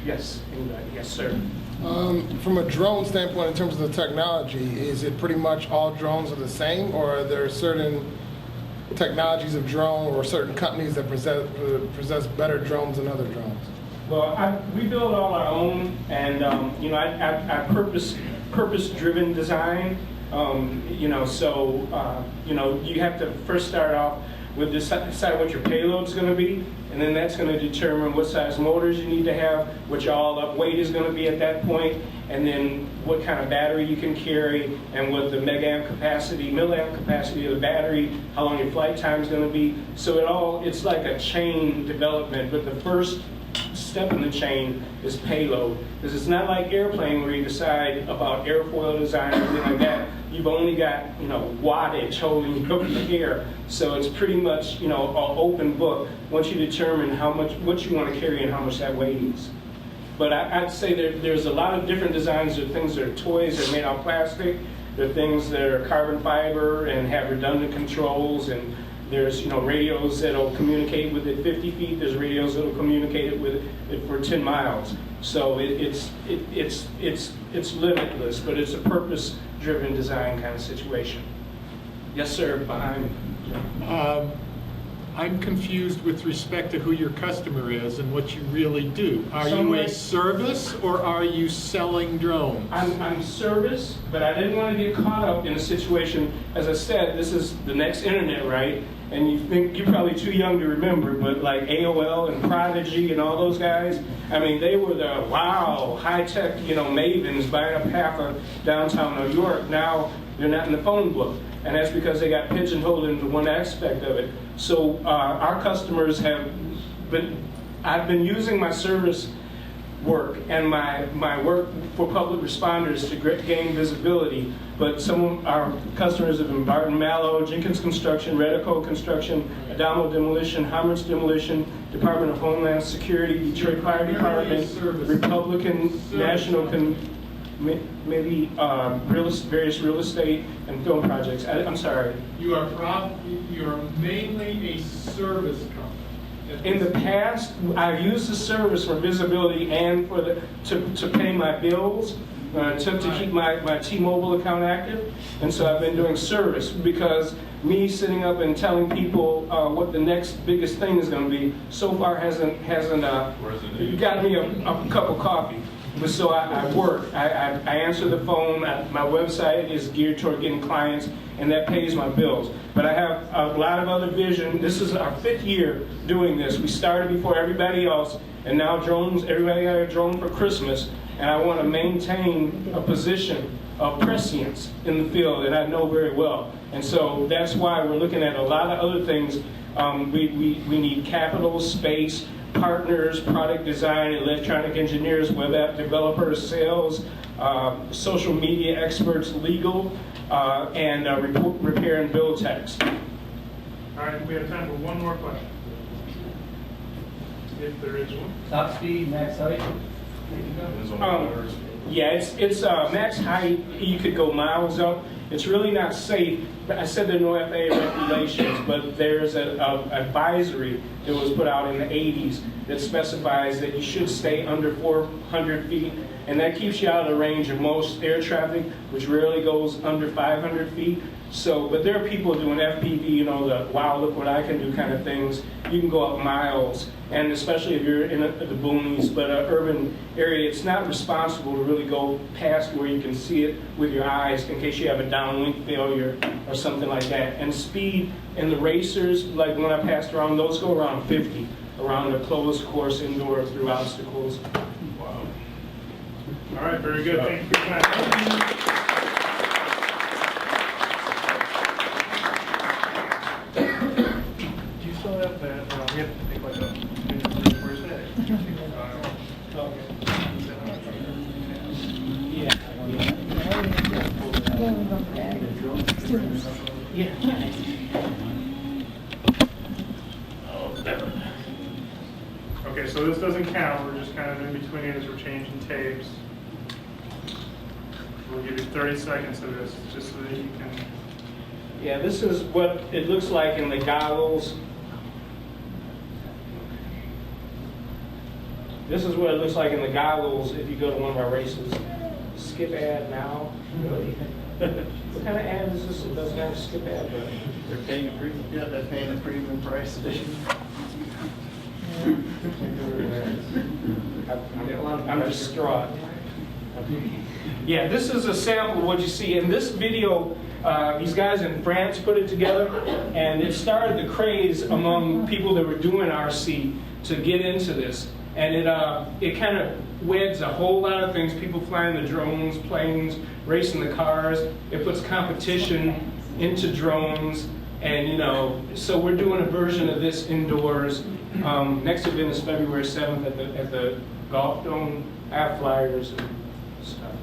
Yes, anybody? Yes, sir.
From a drone standpoint, in terms of the technology, is it pretty much all drones are the same, or are there certain technologies of drone or certain companies that possess better drones than other drones?
Well, we build all our own, and I purpose-driven design. You have to first start off with decide what your payload is going to be, and then that's going to determine what size motors you need to have, what your all-up weight is going to be at that point, and then what kind of battery you can carry, and what the milliamp capacity of the battery, how long your flight time is going to be. So it's like a chain development, but the first step in the chain is payload, because it's not like airplane where you decide about airfoil design or anything like that. You've only got wattage holding you up in the air, so it's pretty much an open book once you determine what you want to carry and how much that weighs. But I'd say there's a lot of different designs. There are things that are toys that are made out of plastic. There are things that are carbon fiber and have redundant controls, and there's radios that'll communicate with it 50 feet. There's radios that'll communicate with it for 10 miles. So it's limitless, but it's a purpose-driven design kind of situation. Yes, sir. Behind me.
I'm confused with respect to who your customer is and what you really do. Are you a service or are you selling drones?
I'm service, but I didn't want to get caught up in a situation. As I said, this is the next internet, right? And you think you're probably too young to remember, but like AOL and Prodigy and all those guys, I mean, they were the high-tech, mavens buying up half of downtown New York. Now they're not in the phone book, and that's because they got pigeonholed into one aspect of it. So our customers I've been using my service work and my work for public responders to gain visibility, but some of our customers have been Barton Mallow, Jenkins Construction, Redico Construction, Adamo Demolition, Hammer's Demolition, Department of Homeland Security, Detroit Fire Department, Republican National maybe various real estate and film projects. I'm sorry.
You are mainly a service company.
In the past, I've used the service for visibility and to pay my bills, to keep my T-Mobile account active, and so I've been doing service because me sitting up and telling people what the next biggest thing is going to be so far hasn't got me a cup of coffee. But so I work. I answer the phone. My website is geared toward getting clients, and that pays my bills. But I have a lot of other vision. This is our 5th year doing this. We started before everybody else, and now everybody got a drone for Christmas, and I want to maintain a position of prescience in the field that I know very well. And so that's why we're looking at a lot of other things. We need capital, space, partners, product design, electronic engineers, web app developers, sales, social media experts, legal, and repair and build techs.
All right, we have time for one more question. If there is one.
Top speed, max height?
Yeah, it's max height. You could go miles up. It's really not safe. I said there are no FAA regulations, but there's an advisory that was put out in the 80s that specifies that you should stay under 400 feet, and that keeps you out of the range of most air traffic, which rarely goes under 500 feet. So, but there are people doing FPV, you know, the wow, look what I can do kind of things. You can go up miles, and especially if you're in the boonies, but an urban area, it's not responsible to really go past where you can see it with your eyes in case you have a downlink failure or something like that. And speed and the racers, like when I passed around, those go around 50 around the closed course indoor through obstacles.
Wow. All right, very good. Thank you for your time. Do you still have that? We have to take like a minute for a second. Okay, so this doesn't count. We're just kind of in between as we're changing tapes. We'll give you 30 seconds of this just so that you can.
Yeah, this is what it looks like in the goggles. This is what it looks like in the goggles if you go to one of our races. Skip ad now. Really? What kind of ad is this? It doesn't have a skip ad, but
They're paying a premium. Yeah, they're paying a premium price.
I'm distraught. Yeah, this is a sample of what you see in this video. These guys in France put it together, and it started the craze among people that were doing RC to get into this. And it kind of weds a whole lot of things. People flying the drones, planes, racing the cars. It puts competition into drones, and you know, so we're doing a version of this indoors. Next event is February 7th at the Golf Dome. I have flyers and stuff.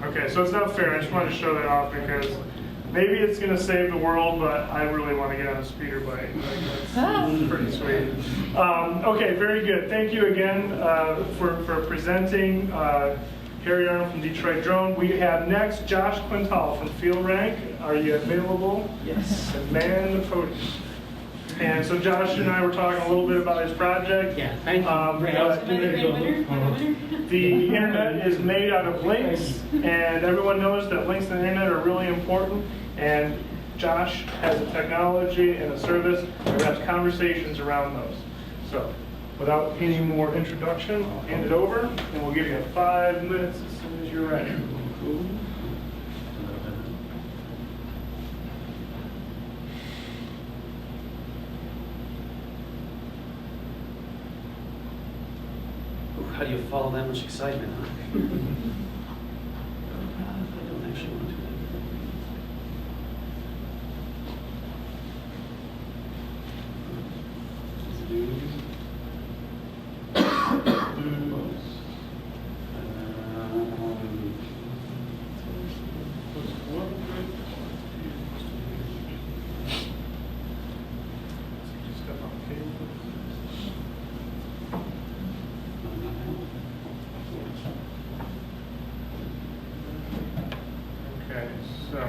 Okay, so it's not fair. I just wanted to show that off because maybe it's going to save the world, but I really want to get on a speeder bike. That's pretty sweet. Okay, very good. Thank you again for presenting. Harry Arnold from Detroit Drone. We have next Josh Quintal from FeelRank. Are you available?
Yes.
And man the podium. And so Josh and I were talking a little bit about his project.
Yeah, thank you.
The internet is made out of links, and everyone knows that links on the internet are really important. And Josh has a technology and a service that has conversations around those. So, without any more introduction, I'll hand it over, and we'll give you 5 minutes as soon as you're ready.
How do you follow that much excitement, huh? I don't actually want to
Okay, so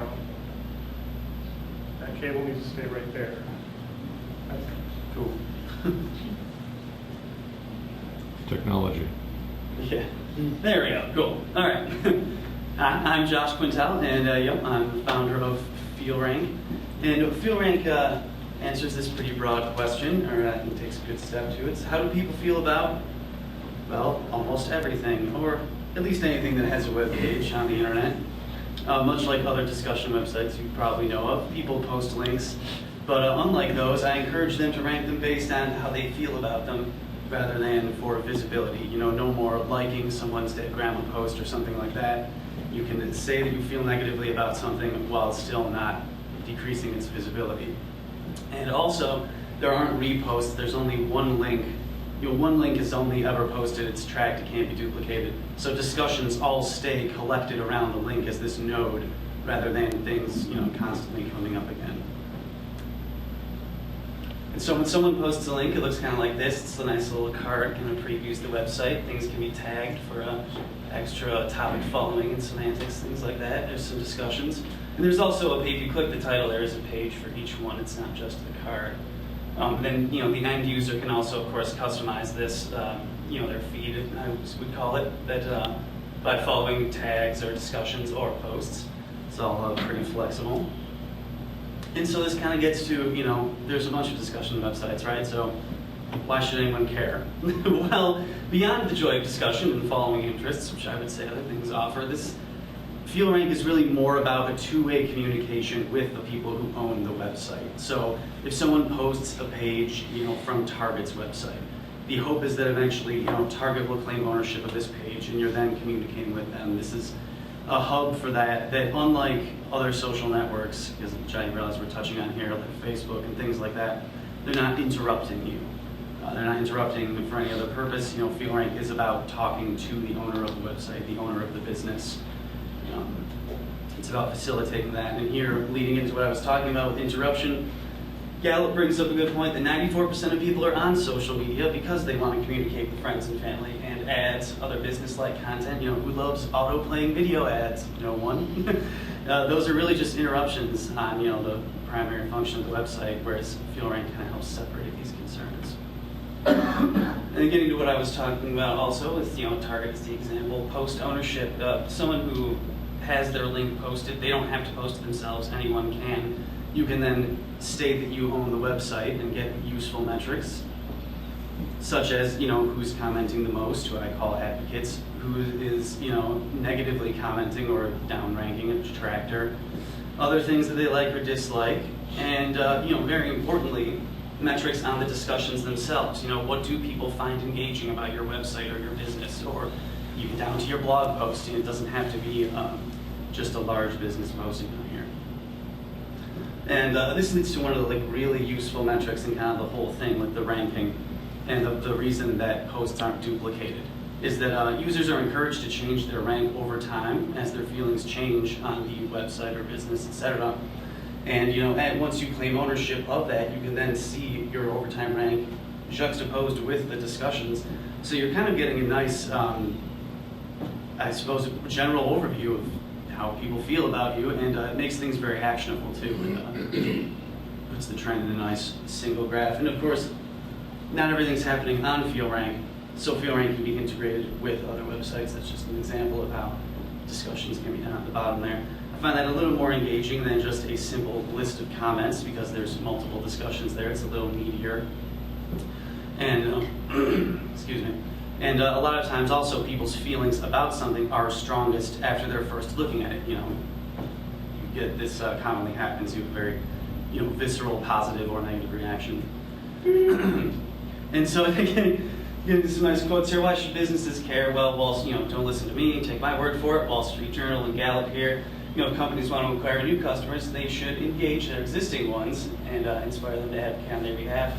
that cable needs to stay right there.
Cool.
Technology.
Yeah. There we go. Cool. All right. I'm Josh Quintal, and yep, I'm the founder of FeelRank. And FeelRank answers this pretty broad question, or I think takes a good step to it. It's how do people feel about, well, almost everything, or at least anything that has a web page on the internet. Much like other discussion websites you probably know of, people post links, but unlike those, I encourage them to rank them based on how they feel about them, rather than for visibility. You know, no more liking someone's dead grandma post or something like that. You can say that you feel negatively about something while still not decreasing its visibility. And also, there aren't reposts, there's only one link. You know, one link is only ever posted, it's tracked, it can't be duplicated. So discussions all stay collected around the link as this node, rather than things, you know, constantly coming up again. And so when someone posts a link, it looks kind of like this. It's a nice little card, kind of previews the website. Things can be tagged for extra topic following and semantics, things like that. There's some discussions. And there's also if you click the title, there is a page for each one. It's not just the card. Then the end user can also, of course, customize this, their feed, I would call it, that by following tags or discussions or posts. It's all pretty flexible. And so this kind of gets to, there's a bunch of discussion websites, right? So why should anyone care? Well, beyond the joy of discussion and following interests, which I would say other things offer, this FeelRank is really more about a two-way communication with the people who own the website. So if someone posts a page, from Target's website, the hope is that eventually, Target will claim ownership of this page, and you're then communicating with them. This is a hub for that unlike other social networks, which I realize we're touching on here, like Facebook and things like that, they're not interrupting you. They're not interrupting for any other purpose. FeelRank is about talking to the owner of the website, the owner of the business. It's about facilitating that. And here, leading into what I was talking about with interruption, Gallup brings up a good point that 94% of people are on social media because they want to communicate with friends and family, and ads, other business-like content. Who loves auto-playing video ads? No one. Those are really just interruptions on the primary function of the website, whereas FeelRank kind of helps separate these concerns. And getting to what I was talking about also is, Target is the example. Post ownership. Someone who has their link posted, they don't have to post it themselves. Anyone can. You can then state that you own the website and get useful metrics, such as, who's commenting the most, who I call advocates, who is, negatively commenting or downranking a detractor, other things that they like or dislike, and, very importantly, metrics on the discussions themselves. What do people find engaging about your website or your business, or even down to your blog post. It doesn't have to be just a large business posting on here. And this leads to one of the really useful metrics in kind of the whole thing with the ranking, and the reason that posts aren't duplicated is that users are encouraged to change their rank over time as their feelings change on the website or business, etc. And once you claim ownership of that, you can then see your overtime rank juxtaposed with the discussions. So you're kind of getting a nice, I suppose, general overview of how people feel about you, and it makes things very actionable too. It puts the trend in a nice single graph. And of course, not everything's happening on FeelRank, so FeelRank can be integrated with other websites. That's just an example of how discussions can be done at the bottom there. I find that a little more engaging than just a simple list of comments because there's multiple discussions there. It's a little meatier. And, excuse me. And a lot of times also people's feelings about something are strongest after they're first looking at it. You get this commonly happens. You have a very, visceral, positive or negative reaction. And so again, some nice quotes here. Why should businesses care? Well, don't listen to me. Take my word for it. Wall Street Journal and Gallup here. Companies want to acquire new customers. They should engage their existing ones and inspire them to advocate on their behalf.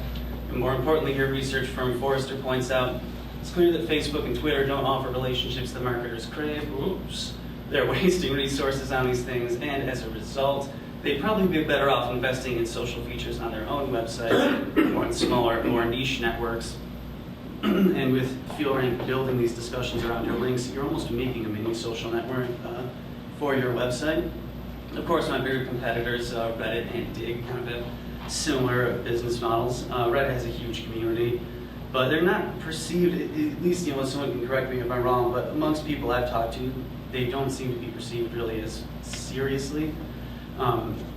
And more importantly, here, research firm Forrester points out it's clear that Facebook and Twitter don't offer relationships that marketers crave. Oops. They're wasting resources on these things, and as a result, they'd probably be better off investing in social features on their own websites or in smaller, more niche networks. And with FeelRank building these discussions around your links, you're almost making a mini social network for your website. Of course, my bigger competitors, Reddit and Dig, kind of have similar business models. Reddit has a huge community, but they're not perceived, at least someone can correct me if I'm wrong, but amongst people I've talked to, they don't seem to be perceived really as seriously.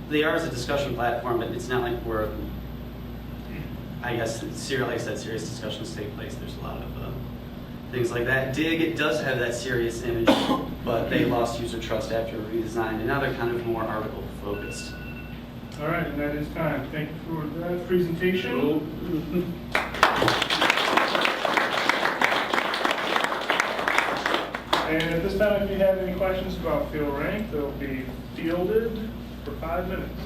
They are as a discussion platform, but it's not like we're, I guess, like I said, serious discussions take place. There's a lot of things like that. Dig, it does have that serious image, but they lost user trust after a redesign, and now they're kind of more article focused.
All right, and that is time. Thank you for that presentation. And at this time, if you have any questions about FeelRank, they'll be fielded for 5 minutes.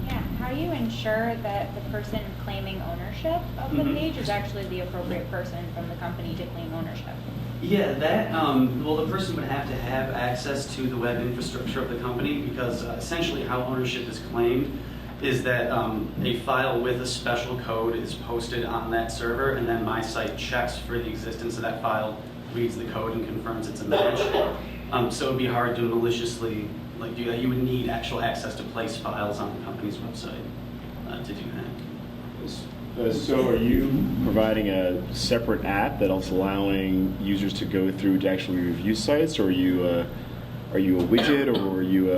Yeah, how do you ensure that the person claiming ownership of the page is actually the appropriate person from the company to claim ownership?
Yeah, well, the person would have to have access to the web infrastructure of the company because essentially how ownership is claimed is that a file with a special code is posted on that server, and then my site checks for the existence of that file, reads the code, and confirms it's a match. So it would be hard to maliciously do that. You would need actual access to place files on the company's website to do that.
So are you providing a separate app that's allowing users to go through to actually review sites, or are you a widget, or are you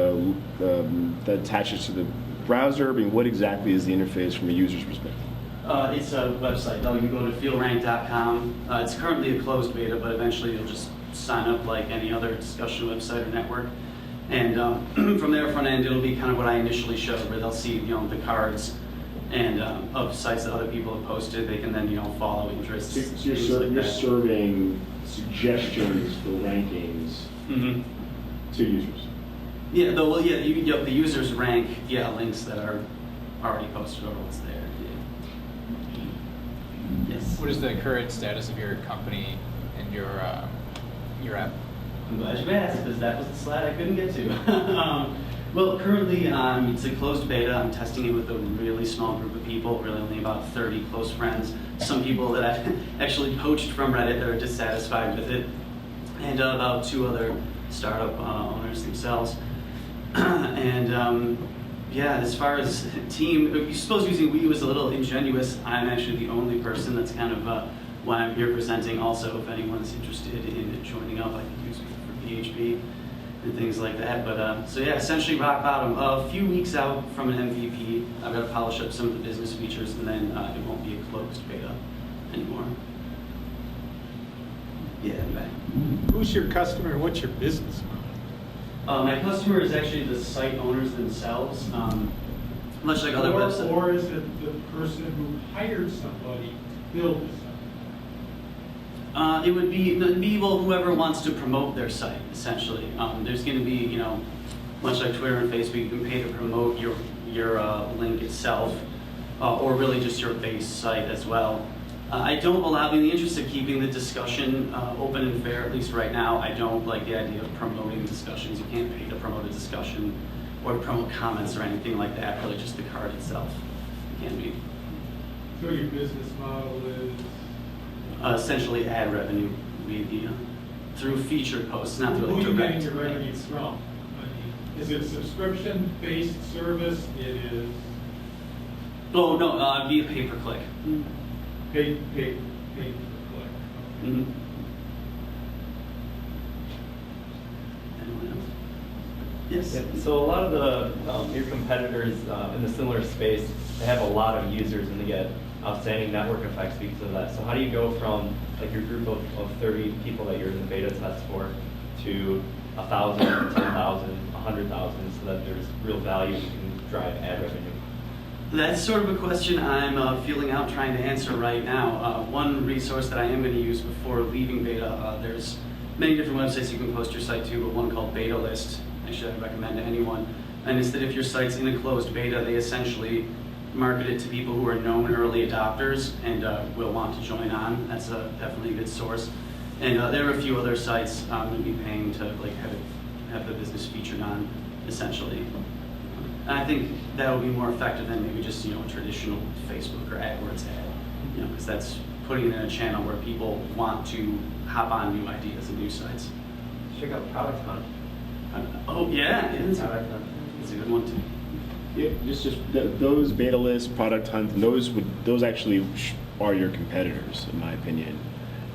that attaches to the browser? I mean, what exactly is the interface from a user's perspective?
It's a website. You can go to feelrank.com. It's currently a closed beta, but eventually you'll just sign up like any other discussion website or network. And from their front end, it'll be kind of what I initially showed, where they'll see the cards and of sites that other people have posted. They can then follow interests.
So you're serving suggestions for rankings to users.
Yeah, the users rank links that are already posted over what's there. Yeah. Yes.
What is the current status of your company and your app?
I'm glad you asked, because that was the slide I couldn't get to. Well, currently it's a closed beta. I'm testing it with a really small group of people, really only about 30 close friends. Some people that I've actually poached from Reddit that are dissatisfied with it, and about 2 other startup owners themselves. And as far as team, I suppose using we was a little ingenuous. I'm actually the only person. That's kind of why I'm here presenting. Also, if anyone's interested in joining up, I can use me for PHP and things like that. But so yeah, essentially rock bottom. A few weeks out from an MVP, I've got to polish up some of the business features, and then it won't be a closed beta anymore. Yeah, right.
Who's your customer and what's your business model?
My customer is actually the site owners themselves, much like other websites.
Or is it the person who hired somebody build the site?
It would be whoever wants to promote their site, essentially. There's going to be, much like Twitter and Facebook, you can pay to promote your link itself, or really just your base site as well. I don't allow, in the interest of keeping the discussion open and fair, at least right now, I don't like the idea of promoting discussions. You can't pay to promote a discussion or promote comments or anything like that, really just the card itself. It can be.
So your business model is?
Essentially ad revenue via through featured posts, not really
direct. Who are you getting your
right?
revenue from? Is it a subscription-based service? It is?
Oh, no, via pay-per-click.
Pay per click.
Mm-hmm. Anyone else? Yes.
Yeah, so a lot of the your competitors in the similar space, they have a lot of users and they get outstanding network effects because of that. So how do you go from like your group of 30 people that you're in the beta test for to 1,000, 10,000, 100,000 so that there's real value you can drive ad revenue?
That's sort of a question I'm feeling out trying to answer right now. One resource that I am going to use before leaving beta, there's many different websites you can post your site to, but one called Beta List, actually I'd recommend to anyone. And it's that if your site's in a closed beta, they essentially market it to people who are known early adopters and will want to join on. That's definitely a good source. And there are a few other sites you'd be paying to have the business featured on, essentially. And I think that would be more effective than maybe just a traditional Facebook or AdWords ad, because that's putting it in a channel where people want to hop on new ideas and new sites.
Check out Product Hunt.
Oh yeah, it's a good one too.
Yeah, just those beta lists, Product Hunt, those actually are your competitors, in my opinion.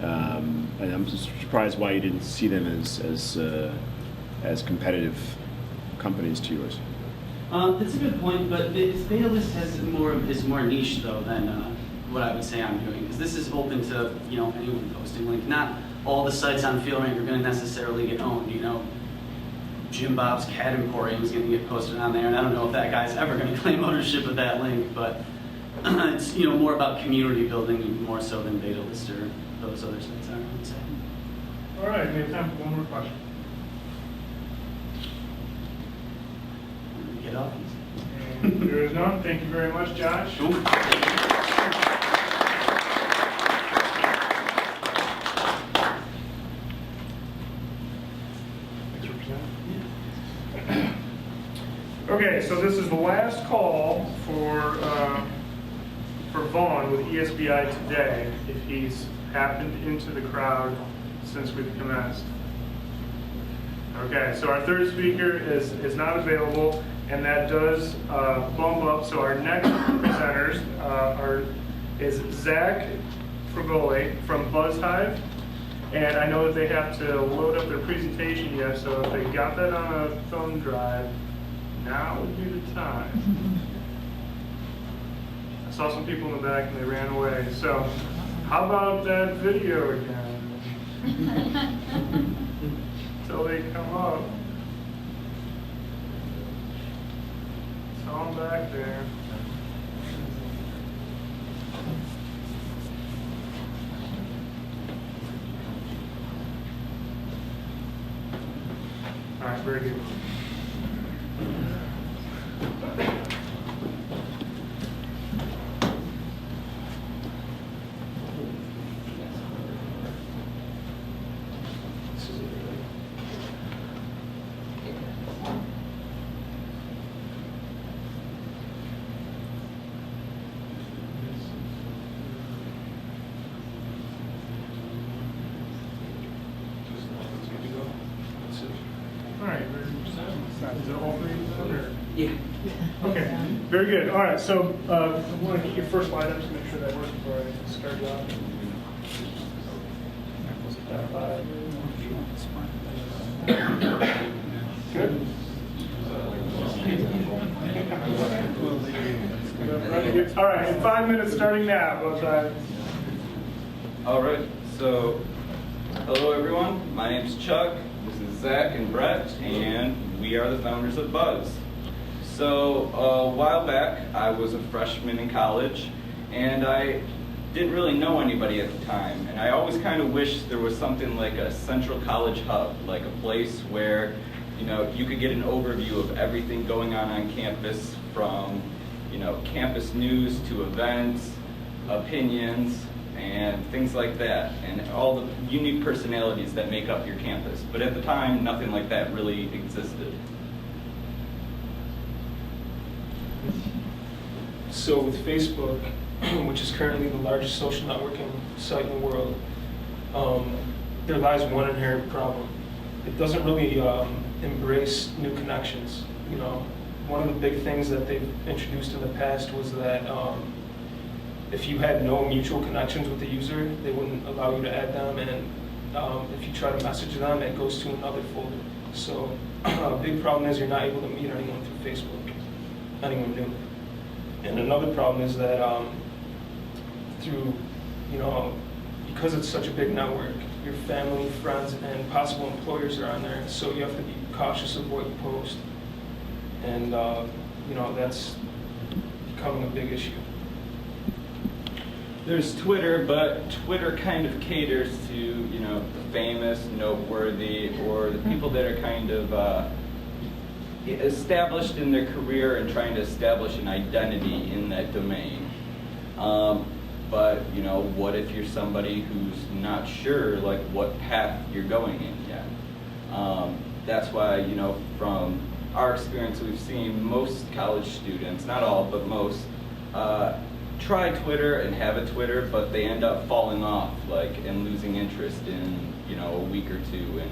And I'm surprised why you didn't see them as competitive companies to yours.
That's a good point, but beta list is more niche though than what I would say I'm doing, because this is open to anyone posting link. Not all the sites on FeelRank are going to necessarily get owned. Jim Bob's Cat Emporium is going to get posted on there, and I don't know if that guy's ever going to claim ownership of that link, but it's more about community building more so than beta list or those other sites, I would say.
All right, we have time for one more question.
Get off.
And there is none. Thank you very much, Josh. Okay, so this is the last call for Vaughn with ESBIToday, if he's happened into the crowd since we've commenced. Okay, so our third speaker is not available, and that does bump up. So our next presenters is Zach Fregoli from BuhzHyve, and I know that they have to load up their presentation yet, so if they got that on a thumb drive, now would be the time. I saw some people in the back and they ran away. So how about that video again? Until they come up. It's all back there. All right, very good.
Yeah.
Okay, very good. All right, so I want to get your first slide up to make sure that works before I start you off. Good. All right, 5 minutes starting now. BuhzHyve.
All right, so hello everyone. My name's Chuck. This is Zach and Brett, and we are the founders of Buzz. So a while back, I was a freshman in college, and I didn't really know anybody at the time. And I always kind of wished there was something like a central college hub, like a place where, you know, you could get an overview of everything going on campus, from, you know, campus news to events, opinions, and things like that, and all the unique personalities that make up your campus. But at the time, nothing like that really existed.
So with Facebook, which is currently the largest social networking site in the world, there lies one inherent problem. It doesn't really embrace new connections. You know, one of the big things that they've introduced in the past was that if you had no mutual connections with the user, they wouldn't allow you to add them, and if you try to message them, it goes to another folder. So a big problem is you're not able to meet anyone through Facebook, anyone new. And another problem is that through, you know, because it's such a big network, your family, friends, and possible employers are on there, so you have to be cautious of what you post. And, you know, that's becoming a big issue.
There's Twitter, but Twitter kind of caters to, you know, the famous, noteworthy, or the people that are kind of established in their career and trying to establish an identity in that domain. But, you know, what if you're somebody who's not sure, like, what path you're going in yet? That's why, you know, from our experience, we've seen most college students, not all, but most, try Twitter and have a Twitter, but they end up falling off, like, and losing interest in, you know, a week or two, and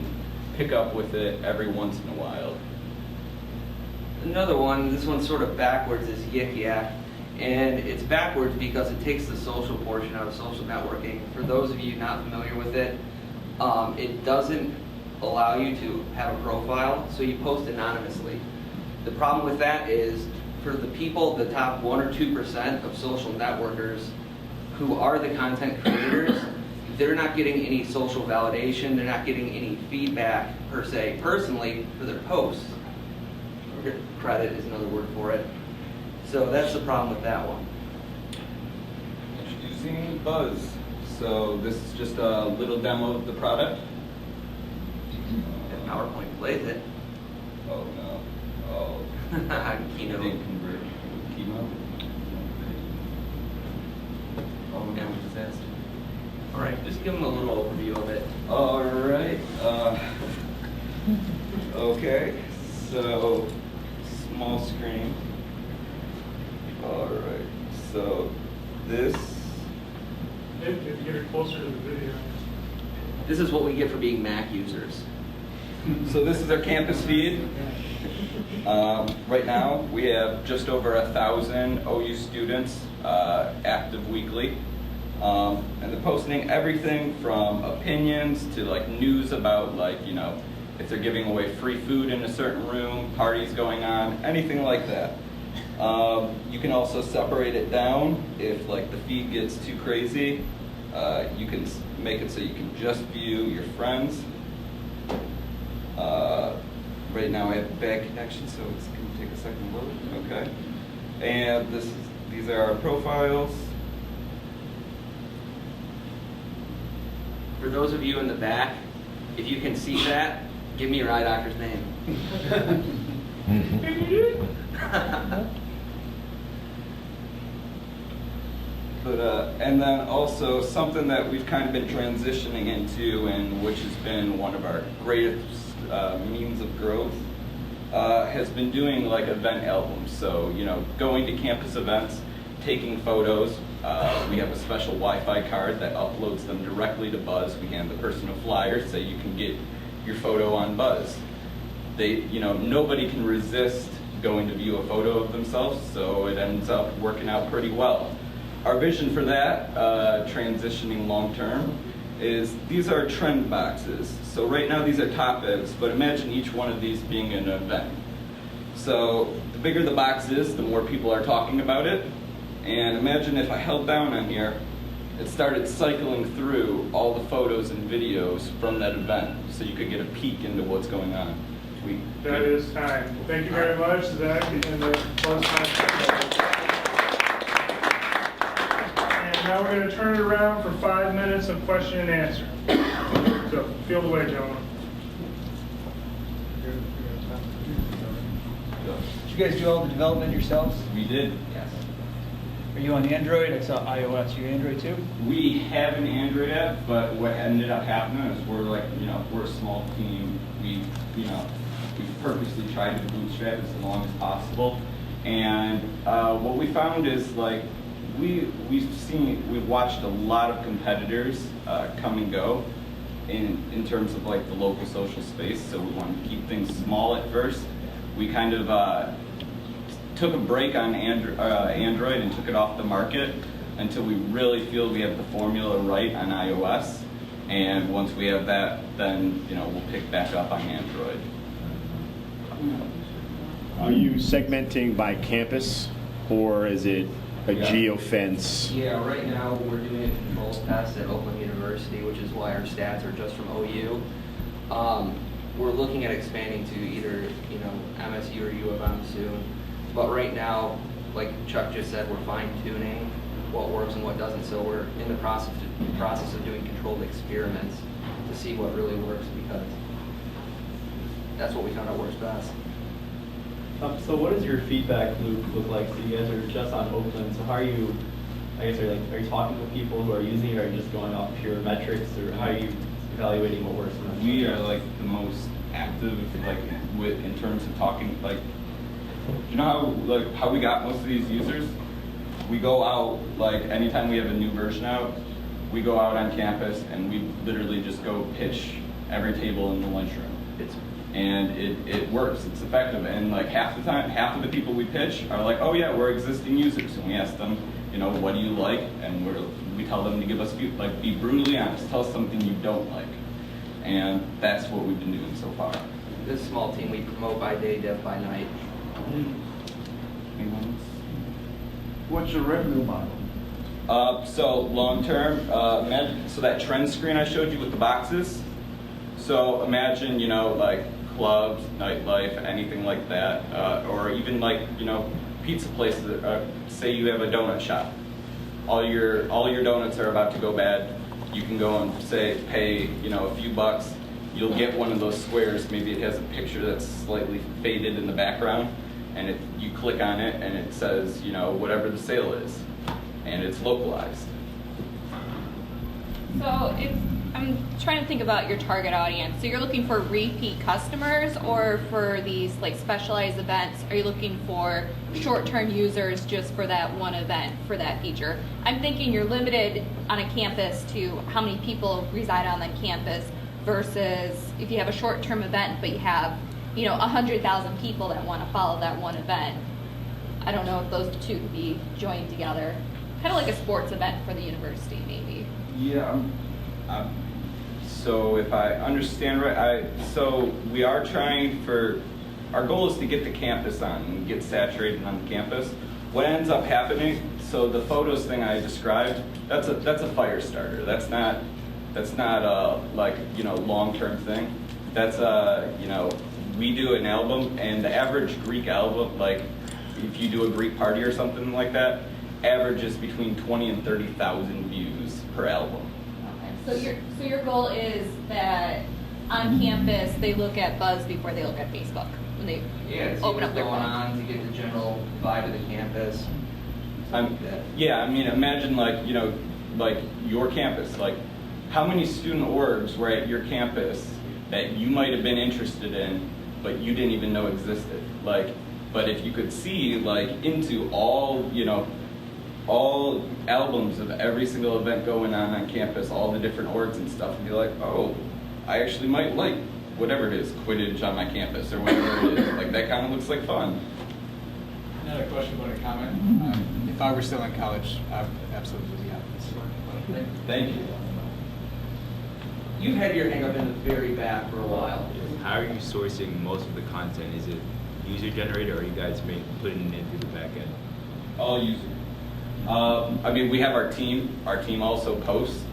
pick up with it every once in a while.
Another one, this one's sort of backwards, is Yik Yak. And it's backwards because it takes the social portion out of social networking. For those of you not familiar with it, it doesn't allow you to have a profile, so you post anonymously. The problem with that is, for the people, the top 1 or 2% of social networkers who are the content creators, they're not getting any social validation, they're not getting any feedback per se, personally, for their posts. Credit is another word for it. So that's the problem with that one.
Introducing Buzz. So this is just a little demo of the product.
If PowerPoint plays it.
Oh no. Oh.
Keynote.
Didn't convert. Keynote. Oh no, disaster.
All right, just give them a little overview of it.
All right. Okay. So small screen. All right, so this.
If you get it closer to the video.
This is what we get for being Mac users.
So this is our campus feed. Right now, we have just over 1,000 OU students active weekly. And they're posting everything from opinions to like news about like, you know, if they're giving away free food in a certain room, parties going on, anything like that. You can also separate it down if like the feed gets too crazy. You can make it so you can just view your friends. Right now I have bad connection, so it's going to take a second to load. Okay. And these are our profiles.
For those of you in the back, if you can see that, give me your eye doctor's name.
But and then also something that we've kind of been transitioning into, and which has been one of our greatest means of growth, has been doing like event albums. So, you know, going to campus events, taking photos. We have a special Wi-Fi card that uploads them directly to Buzz. We hand the person a flyer so you can get your photo on Buzz. You know, nobody can resist going to view a photo of themselves, so it ends up working out pretty well. Our vision for that, transitioning long term, is these are trend boxes. So right now these are topics, but imagine each one of these being an event. So the bigger the box is, the more people are talking about it. And imagine if I held down on here, it started cycling through all the photos and videos from that event, so you could get a peek into what's going on.
That is time. Thank you very much, Zach, and the And now we're going to turn it around for 5 minutes of question and answer. So, feel the way, gentlemen.
Did you guys do all the development yourselves?
We did.
Yes. Are you on Android? I saw iOS. You Android too?
We have an Android app, but what ended up happening is we're a small team. We purposely tried to bootstrap as long as possible. And what we found is like, we've watched a lot of competitors come and go in terms of like the local social space. So we wanted to keep things small at first. We kind of took a break on Android and took it off the market until we really feel we have the formula right on iOS. And once we have that, then we'll pick back up on Android.
Are you segmenting by campus, or is it a geofence?
Yeah, right now we're doing a controls test at Oakland University, which is why our stats are just from OU. We're looking at expanding to either MSU or U of M soon. But right now, like Chuck just said, we're fine-tuning what works and what doesn't. So we're in the process of doing controlled experiments to see what really works, because that's what we found out works best.
So what does your feedback loop look like? So you guys are just on Oakland. So how are you? I guess are you talking with people who are using it? Or are you just going off pure metrics, or how are you evaluating what works?
We are like the most active, like in terms of talking. Like, do you know how we got most of these users? We go out, like anytime we have a new version out, we go out on campus and we literally just go pitch every table in the lunchroom. And it works, it's effective. And like half of the people we pitch are like, oh yeah, we're existing users. And we ask them, what do you like? And we tell them to give us, be brutally honest, tell us something you don't like. And that's what we've been doing so far.
This small team, we promote by day, dev by night.
What's your revenue model?
So long term, so that trend screen I showed you with the boxes. So imagine, like clubs, nightlife, anything like that, or even like pizza places. Say you have a donut shop. All your donuts are about to go bad. You can go and pay a few bucks. You'll get one of those squares. Maybe it has a picture that's slightly faded in the background, and you click on it, and it says whatever the sale is, and it's localized.
So I'm trying to think about your target audience. So you're looking for repeat customers, or for these like specialized events, are you looking for short-term users just for that one event, for that feature? I'm thinking you're limited on a campus to how many people reside on that campus versus if you have a short-term event but you have, 100,000 people that want to follow that one event. I don't know if those two could be joined together. Kind of like a sports event for the university, maybe.
Yeah. So if I understand right, so we are trying for, our goal is to get the campus on and get saturated on the campus. What ends up happening, so the photos thing I described, that's a fire starter. That's not a long-term thing. That's we do an album, and the average Greek album, like if you do a Greek party or something like that, averages between 20 and 30,000 views per album.
Okay. So your goal is that on campus they look at Buzz before they look at Facebook when they open up their phone.
On to get the general vibe of the campus.
Imagine like your campus. Like, how many student orgs were at your campus that you might have been interested in, but you didn't even know existed? Like, but if you could see into all albums of every single event going on campus, all the different orgs and stuff, and be like, oh, I actually might like whatever it is, Quidditch on my campus or whatever it is. Like, that kind of looks like fun.
Another question, want to comment? If I were still in college, I would absolutely be out of this.
Thank you.
You've had your hang up in the very back for a while.
How are you sourcing most of the content? Is it user generated, or are you guys putting it in through the back end?
All user. We have our team. Our team also posts,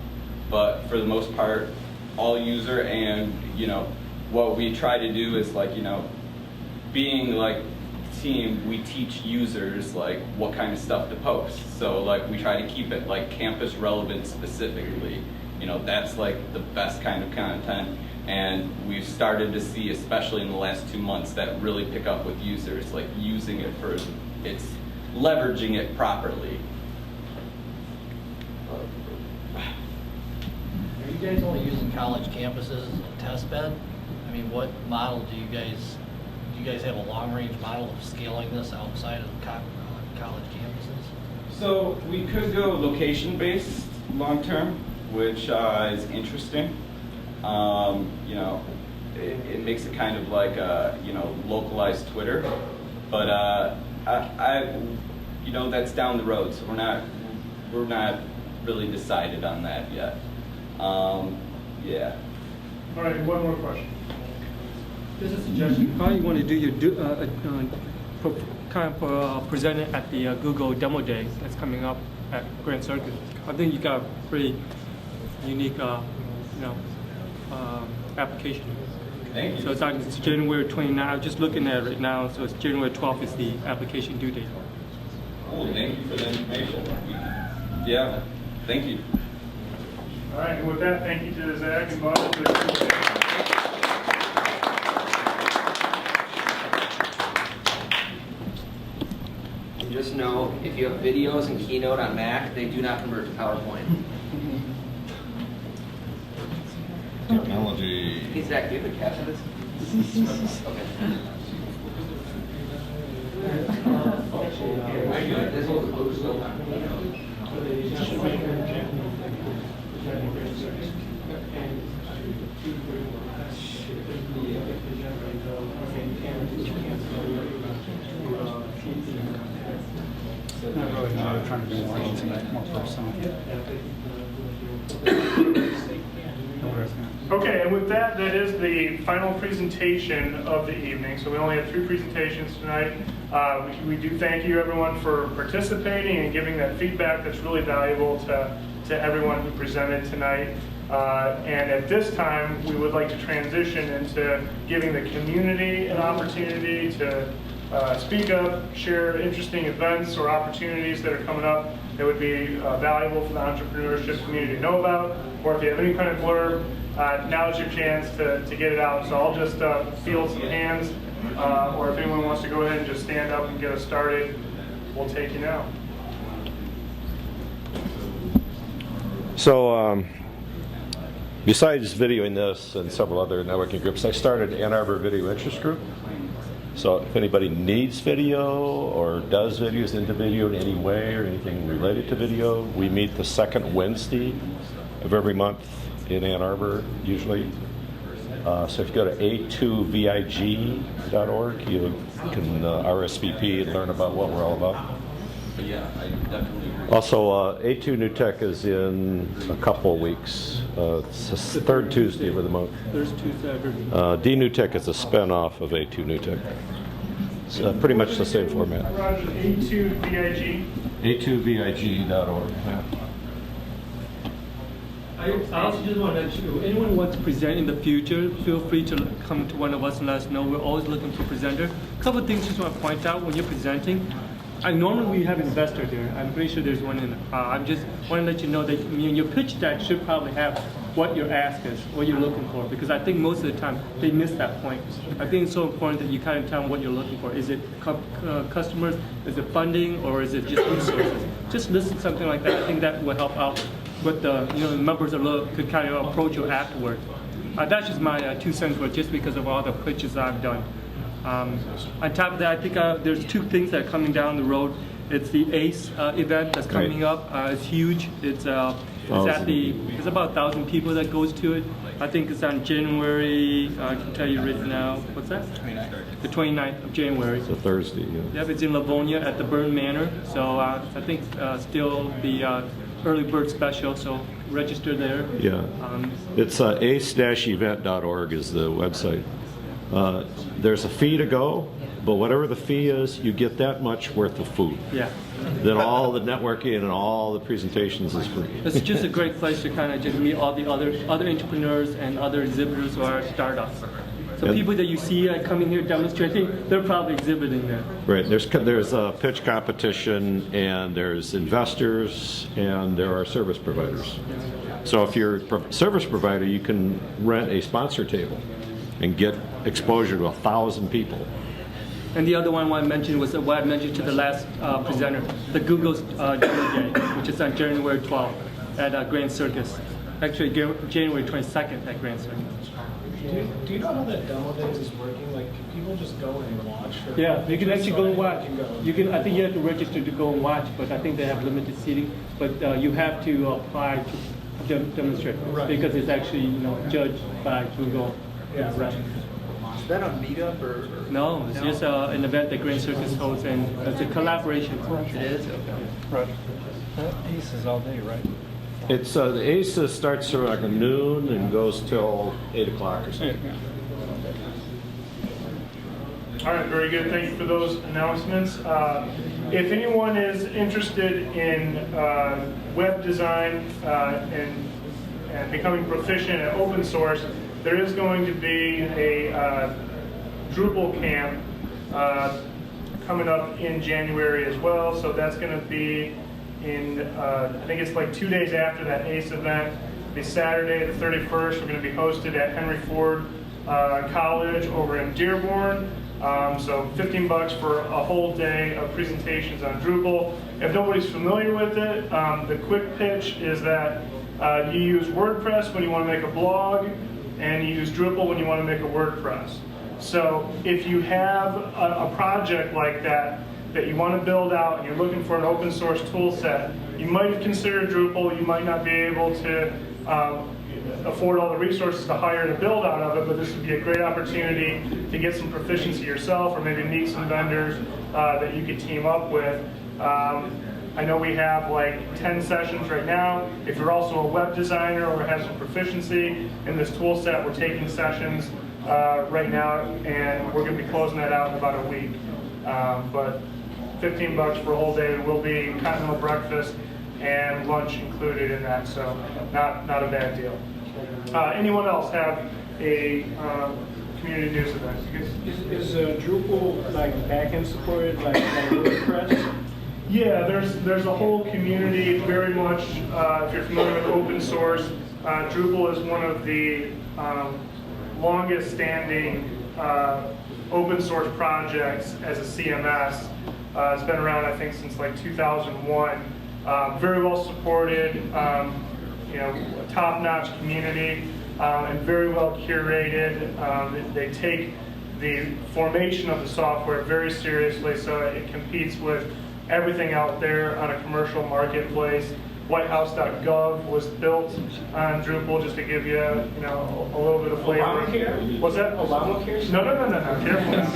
but for the most part, all user. And what we try to do is being like team, we teach users what kind of stuff to post. So we try to keep it campus relevant specifically. That's the best kind of content. And we've started to see, especially in the last 2 months, that really pick up with users, using it for leveraging it properly.
Are you guys only using college campuses as a test bed? What model do you guys have a long-range model of scaling this outside of college campuses?
So we could go location-based long-term, which is interesting. It makes it kind of like localized Twitter, but that's down the road, so we're not really decided on that yet. Yeah.
All right, one more question.
There's a suggestion. You probably want to do your present it at the Google Demo Day that's coming up at Grand Circus. I think you got a pretty unique, application.
Thank you.
So it's January 29th. I'm just looking at it right now. So it's January 12th is the application due date.
Cool. Thank you for the information. Yeah. Thank you.
All right, and with that, thank you to Zach and Vaughn.
Just know, if you have videos and Keynote on Mac, they do not convert to PowerPoint.
Technology.
Hey Zach, do you have a cap for this? Okay. This one's blue still.
Not really, no, we're trying to do more intimate, more personal.
Okay, and with that, that is the final presentation of the evening. So we only have 3 presentations tonight. We do thank you, everyone, for participating and giving that feedback that's really valuable to everyone who presented tonight. And at this time, we would like to transition into giving the community an opportunity to speak up, share interesting events or opportunities that are coming up that would be valuable for the entrepreneurship community to know about. Or if you have any kind of blurb, now's your chance to get it out. So I'll just field some hands, or if anyone wants to go ahead and just stand up and get us started, we'll take you now.
So
besides videoing this and several other networking groups, I started Ann Arbor Video Interest Group. So if anybody needs video or does videos into video in any way or anything related to video, we meet the second Wednesday of every month in Ann Arbor, usually. So if you go to a2vig.org, you can RSVP and learn about what we're all about.
Yeah, I definitely agree.
Also, DNewTech is in a couple weeks. It's the third Tuesday of the month.
There's Tuesday.
DNewTech is a spin-off of A2NewTech. It's pretty much the same format.
Roger, A2VIG.
A2vig.org. Yeah.
I also just want to let you know, anyone who wants to present in the future, feel free to come to one of us and let us know. We're always looking for presenters. A couple of things just want to point out when you're presenting. Normally we have an investor there. I'm pretty sure there's one in the crowd. I just want to let you know that your pitch deck should probably have what your ask is, what you're looking for, because I think most of the time they miss that point. I think it's so important that you kind of tell them what you're looking for. Is it customers, is it funding, or is it just resources? Just list something like that. I think that will help out with the members could kind of approach you afterward. That's just my 2 cents worth, just because of all the pitches I've done. On top of that, I think there's 2 things that are coming down the road. It's the ACE event that's coming up. It's huge. It's there's about 1,000 people that goes to it. I think it's on January. I can tell you right now. What's that?
29th.
The 29th of January.
It's a Thursday. Yeah.
Yep, it's in Livonia at the Burn Manor. So I think still the early bird special. So register there.
Yeah. It's ace-event.org is the website. There's a fee to go, but whatever the fee is, you get that much worth of food.
Yeah.
Then all the networking and all the presentations is free.
It's just a great place to kind of just meet all the other entrepreneurs and other exhibitors who are startups. So people that you see coming here demonstrating, they're probably exhibiting there.
Right. There's a pitch competition, and there's investors, and there are service providers. So if you're a service provider, you can rent a sponsor table and get exposure to 1,000 people.
And the other one I want to mention was what I mentioned to the last presenter, the Google's Demo Day, which is on January 12th at Grand Circus. Actually, January 22nd at Grand Circus.
Do you know how that demo day is working? Like, can people just go and watch?
Yeah, you can actually go and watch. I think you have to register to go and watch, but I think they have limited seating. But you have to apply to demonstrate, because it's actually judged by Google.
Yeah, right.
Is that a meetup or?
No, it's just an event that Grand Circus holds, and it's a collaboration.
It is? Okay.
Right.
Aces all day, right?
It's the ACES starts around like noon and goes till 8 o'clock or something.
All right, very good. Thank you for those announcements. If anyone is interested in web design and becoming proficient at open source, there is going to be a Drupal camp coming up in January as well. So that's going to be in, I think it's like 2 days after that ACE event. The Saturday, the 31st, we're going to be hosted at Henry Ford College over in Dearborn. So $15 for a whole day of presentations on Drupal. If nobody's familiar with it, the quick pitch is that you use WordPress when you want to make a blog, and you use Drupal when you want to make a WordPress. So if you have a project like that you want to build out and you're looking for an open source tool set, you might consider Drupal. You might not be able to afford all the resources to hire to build out of it, but this would be a great opportunity to get some proficiency yourself, or maybe meet some vendors that you could team up with. I know we have like 10 sessions right now. If you're also a web designer or have some proficiency in this tool set, we're taking sessions right now, and we're going to be closing that out in about a week. But $15 for a whole day. There will be continental breakfast and lunch included in that, so not a bad deal. Anyone else have a community news event?
Is Drupal like backend supported like WordPress?
Yeah, there's a whole community. Very much, if you're familiar with open source, Drupal is one of the longest standing open source projects as a CMS. It's been around, I think, since like 2001. Very well supported, a top-notch community. and very well curated. They take the formation of the software very seriously, so it competes with everything out there on a commercial marketplace. WhiteHouse.gov was built on Drupal, just to give you, a little bit of flavor.
Obamacare?
What's that?
Obamacare?
No. Careful now.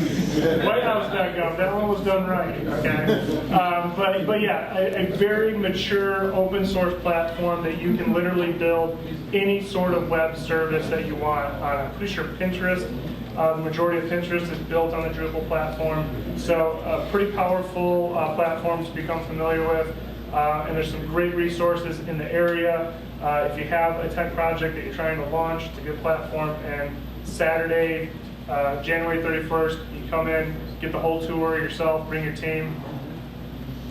WhiteHouse.gov. That one was done right. Okay. But yeah, a very mature open source platform that you can literally build any sort of web service that you want. I'm pretty sure Pinterest. The majority of Pinterest is built on the Drupal platform. So a pretty powerful platform to become familiar with. And there's some great resources in the area. If you have a tech project that you're trying to launch, it's a good platform. And Saturday, January 31st, you come in, get the whole tour yourself, bring your team.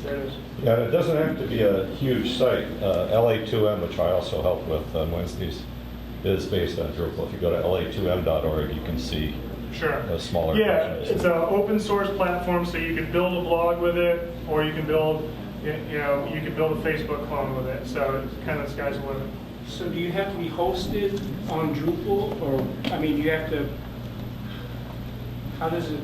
There it is.
Yeah, it doesn't have to be a huge site. LA2M, which I also help with on Wednesdays, is based on Drupal. If you go to la2m.org, you can see a smaller
Yeah,
version.
it's an open source platform, so you can build a blog with it, or you can build, you can build a Facebook clone with it. So it's kind of the sky's the limit.
So do you have to be hosted on Drupal, or, you have to, how does it?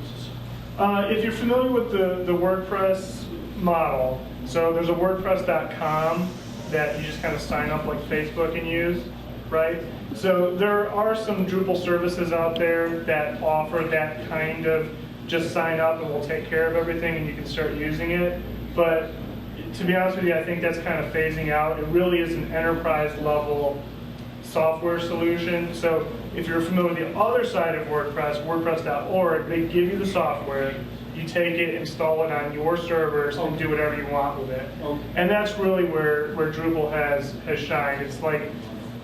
If you're familiar with the WordPress model, so there's a WordPress.com that you just kind of sign up like Facebook and use, right? So there are some Drupal services out there that offer that kind of just sign up and we'll take care of everything and you can start using it. But to be honest with you, I think that's kind of phasing out. It really is an enterprise level software solution. So if you're familiar with the other side of WordPress, WordPress.org, they give you the software, you take it, install it on your servers, and do whatever you want with it. And that's really where Drupal has shined. It's like,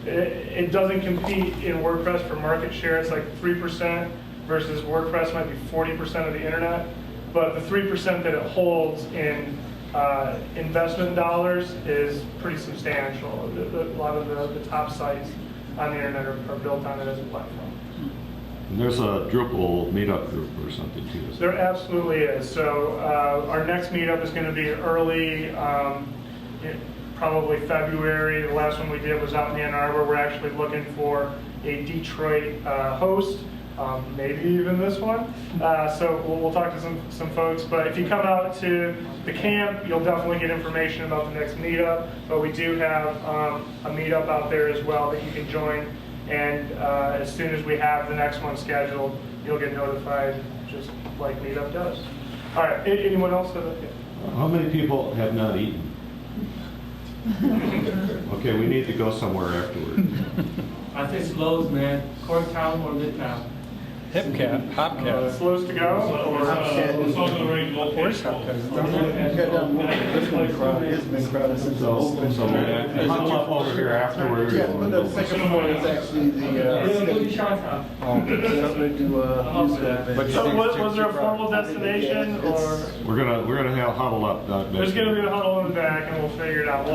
it doesn't compete in WordPress for market share. It's like 3% versus WordPress might be 40% of the internet. But the 3% that it holds in investment dollars is pretty substantial. A lot of the top sites on the internet are built on it as a platform.
And there's a Drupal meetup group or something too.
There absolutely is. So our next meetup is going to be early, probably February. The last one we did was out in Ann Arbor. We're actually looking for a Detroit host. Maybe even this one. So we'll talk to some folks. But if you come out to the camp, you'll definitely get information about the next meetup. But we do have a meetup out there as well that you can join. And as soon as we have the next one scheduled, you'll get notified just like Meetup does. All right, anyone else?
How many people have not eaten? Okay, we need to go somewhere afterward.
I think Lowe's, man. Corntown or Midtown.
Hopcap.
Slows to go? Or
Where's
So huddle up over here afterward.
Yeah, but the second one is actually
So was there a formal destination, or?
We're gonna have huddle up.
There's going to be a huddle in the back, and we'll figure it out.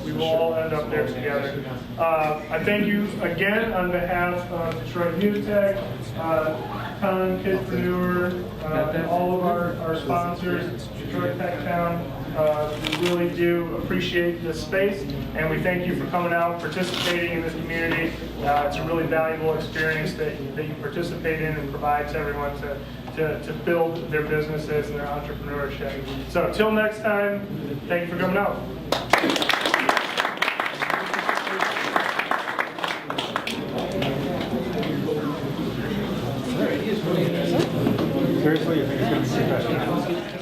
We will all end up there together. I thank you again on behalf of Detroit DNewTech, Con, Kidpreneur, and all of our sponsors, Detroit TechTown. We really do appreciate this space, and we thank you for coming out, participating in this community. It's a really valuable experience that you participate in and provide to everyone to build their businesses and their entrepreneurship. So till next time, thank you for coming out.
Seriously, you think it's going to be